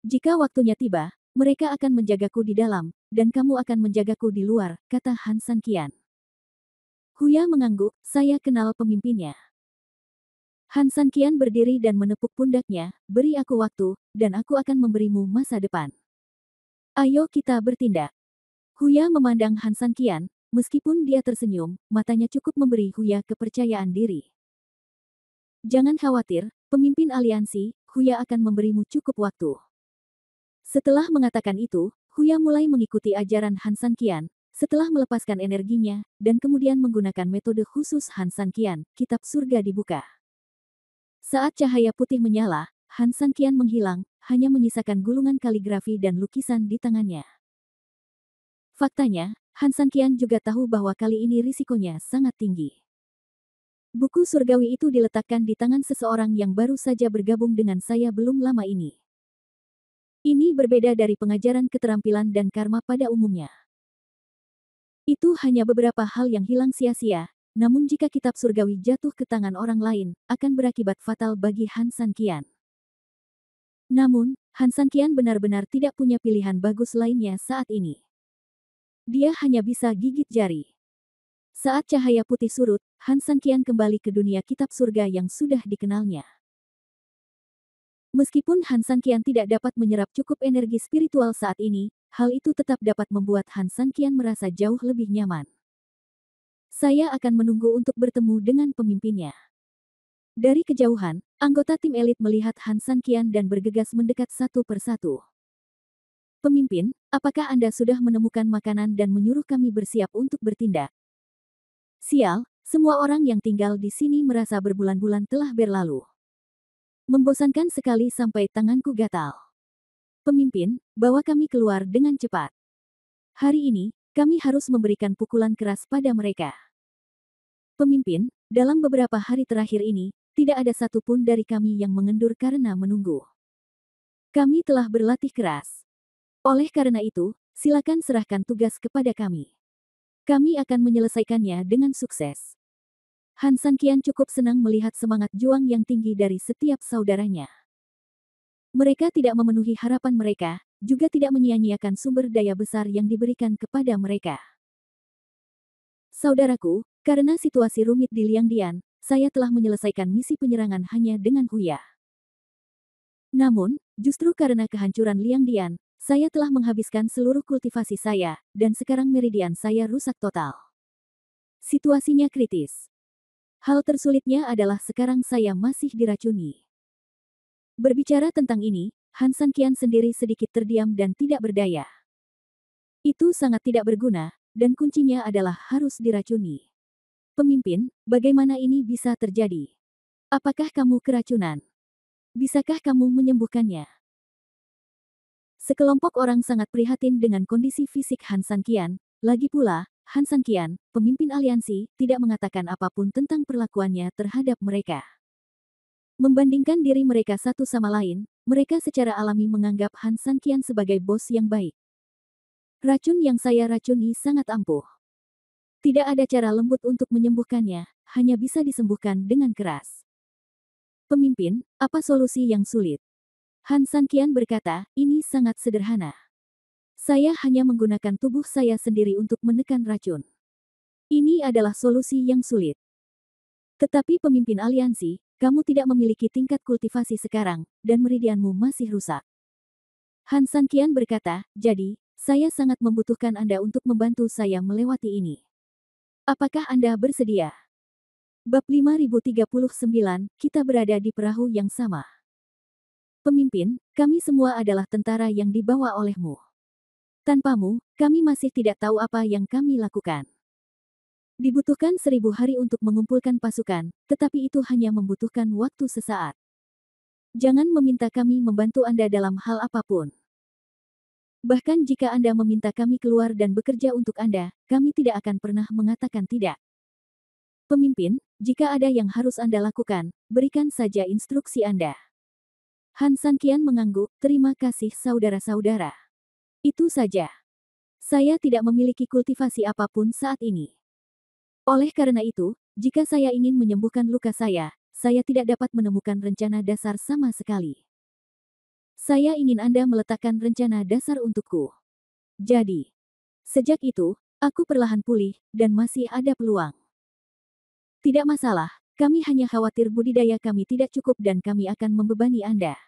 S1: Jika waktunya tiba, mereka akan menjagaku di dalam, dan kamu akan menjagaku di luar, kata Han San Qian. Huya mengangguk, saya kenal pemimpinnya. Han San Qian berdiri dan menepuk pundaknya, beri aku waktu, dan aku akan memberimu masa depan. Ayo kita bertindak. Huya memandang Han San Qian, meskipun dia tersenyum, matanya cukup memberi Huya kepercayaan diri. Jangan khawatir, pemimpin aliansi, Huya akan memberimu cukup waktu. Setelah mengatakan itu, Huya mulai mengikuti ajaran Han San Qian, setelah melepaskan energinya, dan kemudian menggunakan metode khusus Han San Qian, kitab surga dibuka. Saat cahaya putih menyala, Han San Qian menghilang, hanya menyisakan gulungan kaligrafi dan lukisan di tangannya. Faktanya, Han San Qian juga tahu bahwa kali ini risikonya sangat tinggi. Buku surgawi itu diletakkan di tangan seseorang yang baru saja bergabung dengan saya belum lama ini. Ini berbeda dari pengajaran keterampilan dan karma pada umumnya. Itu hanya beberapa hal yang hilang sia-sia. Namun jika kitab surgawi jatuh ke tangan orang lain, akan berakibat fatal bagi Han San Qian. Namun, Han San Qian benar-benar tidak punya pilihan bagus lainnya saat ini. Dia hanya bisa gigit jari. Saat cahaya putih surut, Han San Qian kembali ke dunia kitab surga yang sudah dikenalnya. Meskipun Han Sanqian tidak dapat menyerap cukup energi spiritual saat ini, hal itu tetap dapat membuat Han Sanqian merasa jauh lebih nyaman. Saya akan menunggu untuk bertemu dengan pemimpinnya. Dari kejauhan, anggota tim elit melihat Han Sanqian dan bergegas mendekat satu persatu. Pemimpin, apakah Anda sudah menemukan makanan dan menyuruh kami bersiap untuk bertindak? Sial, semua orang yang tinggal di sini merasa berbulan-bulan telah berlalu. Membosankan sekali sampai tanganku gatal. Pemimpin, bawa kami keluar dengan cepat. Hari ini, kami harus memberikan pukulan keras pada mereka. Pemimpin, dalam beberapa hari terakhir ini, tidak ada satupun dari kami yang mengendur karena menunggu. Kami telah berlatih keras. Oleh karena itu, silakan serahkan tugas kepada kami. Kami akan menyelesaikannya dengan sukses. Han Sanqian cukup senang melihat semangat juang yang tinggi dari setiap saudaranya. Mereka tidak memenuhi harapan mereka, juga tidak menyia-nyiakan sumber daya besar yang diberikan kepada mereka. Saudaraku, karena situasi rumit di Liangdian, saya telah menyelesaikan misi penyerangan hanya dengan Huya. Namun, justru karena kehancuran Liangdian, saya telah menghabiskan seluruh kultivasi saya, dan sekarang meridian saya rusak total. Situasinya kritis. Hal tersulitnya adalah sekarang saya masih diracuni. Berbicara tentang ini, Han Sanqian sendiri sedikit terdiam dan tidak berdaya. Itu sangat tidak berguna, dan kuncinya adalah harus diracuni. Pemimpin, bagaimana ini bisa terjadi? Apakah kamu keracunan? Bisakah kamu menyembuhkannya? Sekelompok orang sangat prihatin dengan kondisi fisik Han Sanqian. Lagi pula, Han Sanqian, pemimpin aliansi, tidak mengatakan apapun tentang perlakuannya terhadap mereka. Membandingkan diri mereka satu sama lain, mereka secara alami menganggap Han Sanqian sebagai bos yang baik. Racun yang saya racuni sangat ampuh. Tidak ada cara lembut untuk menyembuhkannya, hanya bisa disembuhkan dengan keras. Pemimpin, apa solusi yang sulit? Han Sanqian berkata, ini sangat sederhana. Saya hanya menggunakan tubuh saya sendiri untuk menekan racun. Ini adalah solusi yang sulit. Tetapi pemimpin aliansi, kamu tidak memiliki tingkat kultivasi sekarang, dan meridianmu masih rusak. Han Sanqian berkata, jadi, saya sangat membutuhkan Anda untuk membantu saya melewati ini. Apakah Anda bersedia? Bab 5039, kita berada di perahu yang sama. Pemimpin, kami semua adalah tentara yang dibawa olehmu. Tanpamu, kami masih tidak tahu apa yang kami lakukan. Dibutuhkan 1000 hari untuk mengumpulkan pasukan, tetapi itu hanya membutuhkan waktu sesaat. Jangan meminta kami membantu Anda dalam hal apapun. Bahkan jika Anda meminta kami keluar dan bekerja untuk Anda, kami tidak akan pernah mengatakan tidak. Pemimpin, jika ada yang harus Anda lakukan, berikan saja instruksi Anda. Han Sanqian mengangguk, terima kasih saudara-saudara. Itu saja. Saya tidak memiliki kultivasi apapun saat ini. Oleh karena itu, jika saya ingin menyembuhkan luka saya tidak dapat menemukan rencana dasar sama sekali. Saya ingin Anda meletakkan rencana dasar untukku. Jadi, sejak itu, aku perlahan pulih, dan masih ada peluang. Tidak masalah, kami hanya khawatir budidaya kami tidak cukup dan kami akan membebani Anda.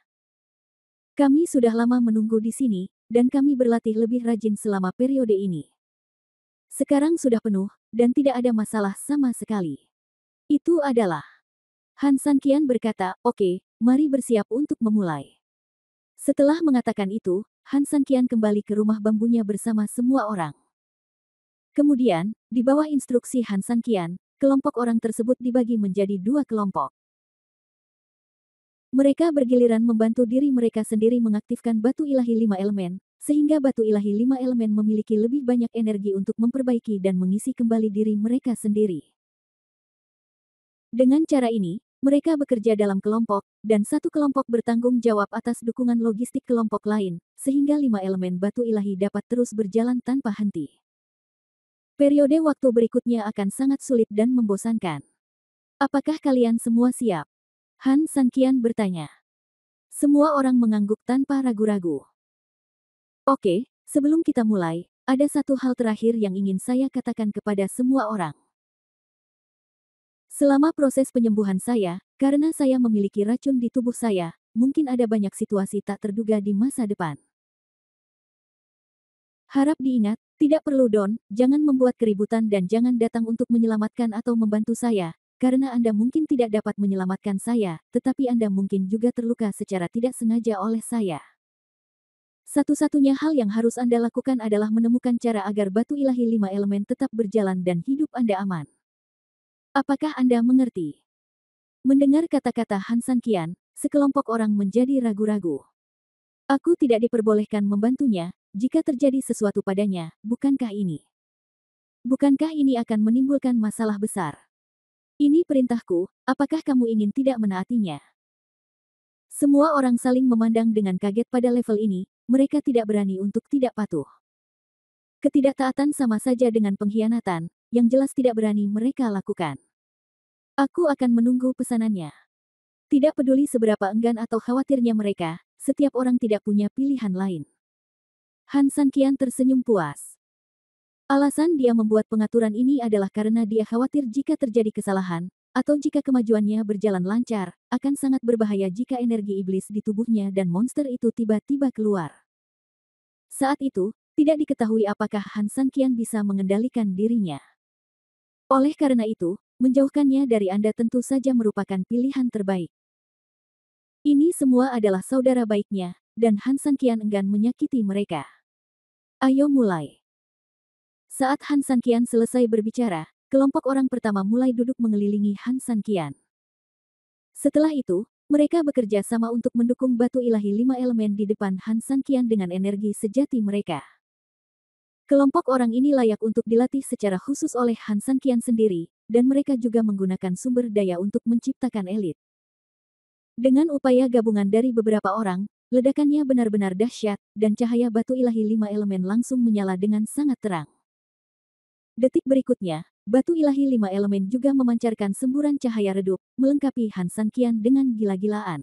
S1: Kami sudah lama menunggu di sini, dan kami berlatih lebih rajin selama periode ini. Sekarang sudah penuh, dan tidak ada masalah sama sekali. Itu adalah. Han Sanqian berkata, oke, mari bersiap untuk memulai. Setelah mengatakan itu, Han Sanqian kembali ke rumah bambunya bersama semua orang. Kemudian, di bawah instruksi Han Sanqian, kelompok orang tersebut dibagi menjadi 2 kelompok. Mereka bergiliran membantu diri mereka sendiri mengaktifkan batu ilahi 5 elemen, sehingga batu ilahi 5 elemen memiliki lebih banyak energi untuk memperbaiki dan mengisi kembali diri mereka sendiri. Dengan cara ini, mereka bekerja dalam kelompok, dan satu kelompok bertanggung jawab atas dukungan logistik kelompok lain, sehingga 5 elemen batu ilahi dapat terus berjalan tanpa henti. Periode waktu berikutnya akan sangat sulit dan membosankan. Apakah kalian semua siap? Han Sanqian bertanya. Semua orang mengangguk tanpa ragu-ragu. Oke, sebelum kita mulai, ada satu hal terakhir yang ingin saya katakan kepada semua orang. Selama proses penyembuhan saya, karena saya memiliki racun di tubuh saya, mungkin ada banyak situasi tak terduga di masa depan. Harap diingat, tidak perlu jangan membuat keributan dan jangan datang untuk menyelamatkan atau membantu saya, karena Anda mungkin tidak dapat menyelamatkan saya, tetapi Anda mungkin juga terluka secara tidak sengaja oleh saya. Satu-satunya hal yang harus Anda lakukan adalah menemukan cara agar batu ilahi 5 elemen tetap berjalan dan hidup Anda aman. Apakah Anda mengerti? Mendengar kata-kata Han San Qian, sekelompok orang menjadi ragu-ragu. Aku tidak diperbolehkan membantunya, jika terjadi sesuatu padanya, bukankah ini? Bukankah ini akan menimbulkan masalah besar? Ini perintahku, apakah kamu ingin tidak menaatinya? Semua orang saling memandang dengan kaget pada level ini, mereka tidak berani untuk tidak patuh. Ketidaktaatan sama saja dengan pengkhianatan, yang jelas tidak berani mereka lakukan. Aku akan menunggu pesanannya. Tidak peduli seberapa enggan atau khawatirnya mereka, setiap orang tidak punya pilihan lain. Han San Qian tersenyum puas. Alasan dia membuat pengaturan ini adalah karena dia khawatir jika terjadi kesalahan, atau jika kemajuannya berjalan lancar, akan sangat berbahaya jika energi iblis di tubuhnya dan monster itu tiba-tiba keluar. Saat itu, tidak diketahui apakah Han San Qian bisa mengendalikan dirinya. Oleh karena itu, menjauhkannya dari Anda tentu saja merupakan pilihan terbaik. Ini semua adalah saudara baiknya, dan Han San Qian enggan menyakiti mereka. Ayo mulai. Saat Han San Qian selesai berbicara, kelompok orang pertama mulai duduk mengelilingi Han San Qian. Setelah itu, mereka bekerja sama untuk mendukung batu ilahi 5 elemen di depan Han San Qian dengan energi sejati mereka. Kelompok orang ini layak untuk dilatih secara khusus oleh Han San Qian sendiri, dan mereka juga menggunakan sumber daya untuk menciptakan elit. Dengan upaya gabungan dari beberapa orang, ledakannya benar-benar dahsyat, dan cahaya batu ilahi 5 elemen langsung menyala dengan sangat terang. Detik berikutnya, batu ilahi 5 elemen juga memancarkan semburan cahaya redup, melengkapi Han San Qian dengan gila-gilaan.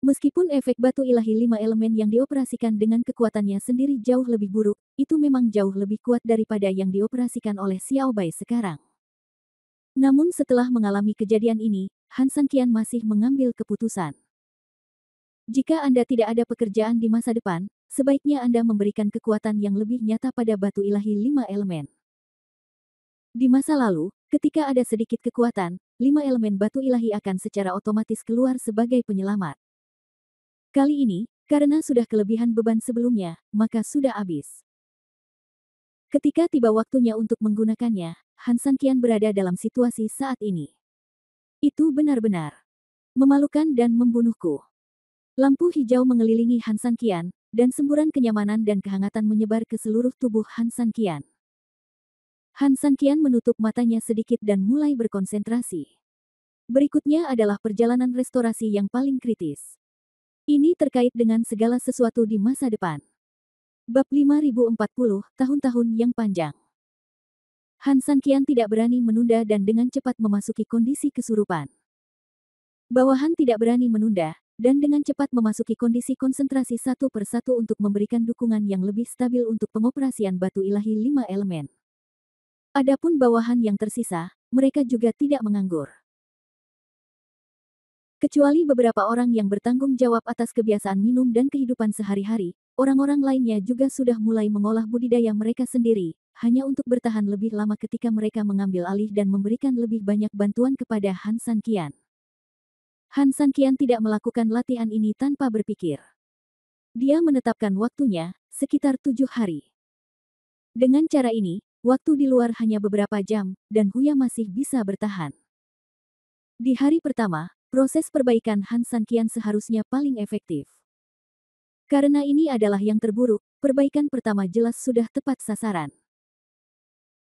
S1: Meskipun efek batu ilahi 5 elemen yang dioperasikan dengan kekuatannya sendiri jauh lebih buruk, itu memang jauh lebih kuat daripada yang dioperasikan oleh Xiao Bai sekarang. Namun setelah mengalami kejadian ini, Han San Qian masih mengambil keputusan. Jika Anda tidak ada pekerjaan di masa depan, sebaiknya Anda memberikan kekuatan yang lebih nyata pada batu ilahi 5 elemen. Di masa lalu, ketika ada sedikit kekuatan, 5 elemen batu ilahi akan secara otomatis keluar sebagai penyelamat. Kali ini, karena sudah kelebihan beban sebelumnya, maka sudah habis. Ketika tiba waktunya untuk menggunakannya, Han San Qian berada dalam situasi saat ini. Itu benar-benar memalukan dan membunuhku. Lampu hijau mengelilingi Han San Qian, dan semburan kenyamanan dan kehangatan menyebar ke seluruh tubuh Han San Qian. Han San Qian menutup matanya sedikit dan mulai berkonsentrasi. Berikutnya adalah perjalanan restorasi yang paling kritis. Ini terkait dengan segala sesuatu di masa depan. Bab 5040, Tahun-tahun yang panjang. Han San Qian tidak berani menunda dan dengan cepat memasuki kondisi kesurupan. Bawahan tidak berani menunda, dan dengan cepat memasuki kondisi konsentrasi satu persatu untuk memberikan dukungan yang lebih stabil untuk pengoperasian batu ilahi 5 elemen. Adapun bawahan yang tersisa, mereka juga tidak menganggur. Kecuali beberapa orang yang bertanggung jawab atas kebiasaan minum dan kehidupan sehari-hari, orang-orang lainnya juga sudah mulai mengolah budidaya mereka sendiri, hanya untuk bertahan lebih lama ketika mereka mengambil alih dan memberikan lebih banyak bantuan kepada Han San Qian. Han San Qian tidak melakukan latihan ini tanpa berpikir. Dia menetapkan waktunya, sekitar 7 hari. Dengan cara ini, waktu di luar hanya beberapa jam, dan Huya masih bisa bertahan. Di hari pertama, proses perbaikan Han San Qian seharusnya paling efektif. Karena ini adalah yang terburuk, perbaikan pertama jelas sudah tepat sasaran.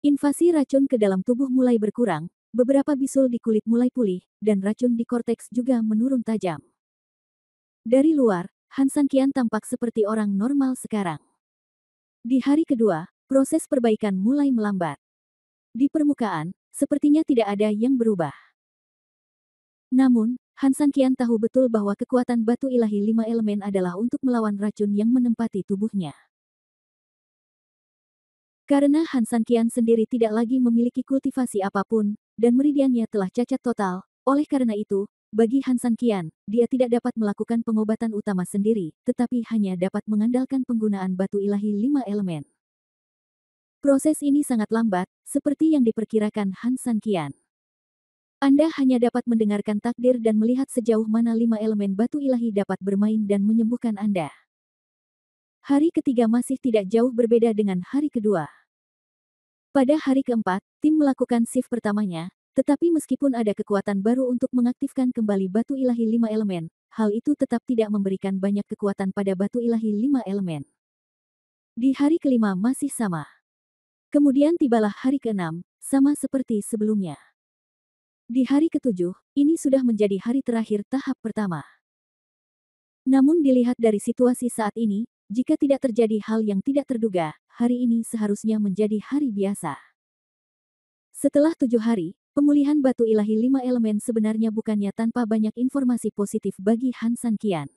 S1: Invasi racun ke dalam tubuh mulai berkurang, beberapa bisul di kulit mulai pulih, dan racun di korteks juga menurun tajam. Dari luar, Han San Qian tampak seperti orang normal sekarang. Di hari kedua, proses perbaikan mulai melambat. Di permukaan, sepertinya tidak ada yang berubah. Namun, Han San Qian tahu betul bahwa kekuatan batu ilahi 5 elemen adalah untuk melawan racun yang menempati tubuhnya. Karena Han San Qian sendiri tidak lagi memiliki kultivasi apapun, dan meridiannya telah cacat total, oleh karena itu, bagi Han San Qian, dia tidak dapat melakukan pengobatan utama sendiri, tetapi hanya dapat mengandalkan penggunaan batu ilahi 5 elemen. Proses ini sangat lambat, seperti yang diperkirakan Han San Qian. Anda hanya dapat mendengarkan takdir dan melihat sejauh mana 5 elemen batu ilahi dapat bermain dan menyembuhkan Anda. Hari ketiga masih tidak jauh berbeda dengan hari kedua. Pada hari keempat, tim melakukan shift pertamanya, tetapi meskipun ada kekuatan baru untuk mengaktifkan kembali batu ilahi 5 elemen, hal itu tetap tidak memberikan banyak kekuatan pada batu ilahi 5 elemen. Di hari kelima masih sama. Kemudian tibalah hari keenam, sama seperti sebelumnya. Di hari ketujuh, ini sudah menjadi hari terakhir tahap pertama. Namun dilihat dari situasi saat ini, jika tidak terjadi hal yang tidak terduga, hari ini seharusnya menjadi hari biasa. Setelah 7 hari, pemulihan batu ilahi 5 elemen sebenarnya bukannya tanpa banyak informasi positif bagi Han San Qian.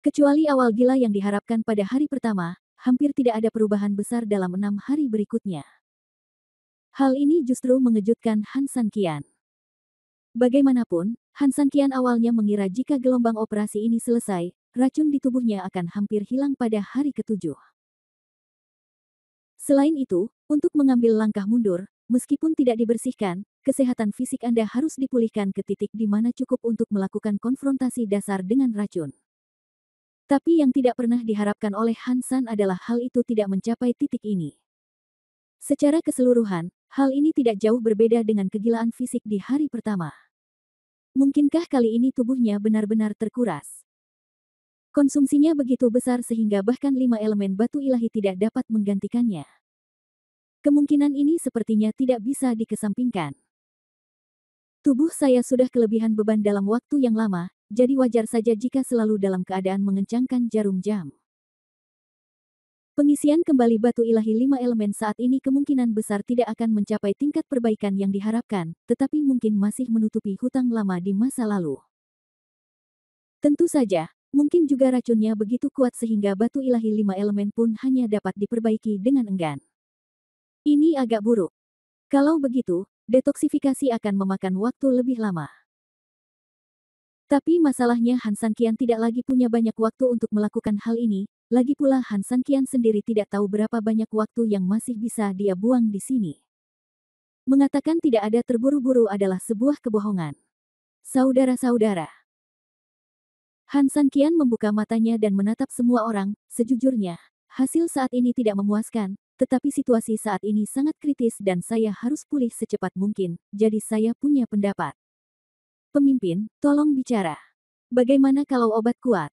S1: Kecuali awal gila yang diharapkan pada hari pertama, hampir tidak ada perubahan besar dalam 6 hari berikutnya. Hal ini justru mengejutkan Han San Qian. Bagaimanapun, Han San Qian awalnya mengira jika gelombang operasi ini selesai, racun di tubuhnya akan hampir hilang pada hari ketujuh. Selain itu, untuk mengambil langkah mundur, meskipun tidak dibersihkan, kesehatan fisik Anda harus dipulihkan ke titik di mana cukup untuk melakukan konfrontasi dasar dengan racun. Tapi yang tidak pernah diharapkan oleh Han San adalah hal itu tidak mencapai titik ini. Secara keseluruhan, hal ini tidak jauh berbeda dengan kegilaan fisik di hari pertama. Mungkinkah kali ini tubuhnya benar-benar terkuras? Konsumsinya begitu besar sehingga bahkan 5 elemen batu ilahi tidak dapat menggantikannya. Kemungkinan ini sepertinya tidak bisa dikesampingkan. Tubuh saya sudah kelebihan beban dalam waktu yang lama, jadi wajar saja jika selalu dalam keadaan mengencangkan jarum jam. Pengisian kembali batu ilahi 5 elemen saat ini kemungkinan besar tidak akan mencapai tingkat perbaikan yang diharapkan, tetapi mungkin masih menutupi hutang lama di masa lalu. Tentu saja, mungkin juga racunnya begitu kuat sehingga batu ilahi 5 elemen pun hanya dapat diperbaiki dengan enggan. Ini agak buruk. Kalau begitu, detoksifikasi akan memakan waktu lebih lama. Tapi masalahnya Han San Qian tidak lagi punya banyak waktu untuk melakukan hal ini, lagi pula Han San Qian sendiri tidak tahu berapa banyak waktu yang masih bisa dia buang di sini. Mengatakan tidak ada terburu-buru adalah sebuah kebohongan. Saudara-saudara. Han San Qian membuka matanya dan menatap semua orang, sejujurnya, hasil saat ini tidak memuaskan, tetapi situasi saat ini sangat kritis dan saya harus pulih secepat mungkin, jadi saya punya pendapat. Pemimpin, tolong bicara. Bagaimana kalau obat kuat?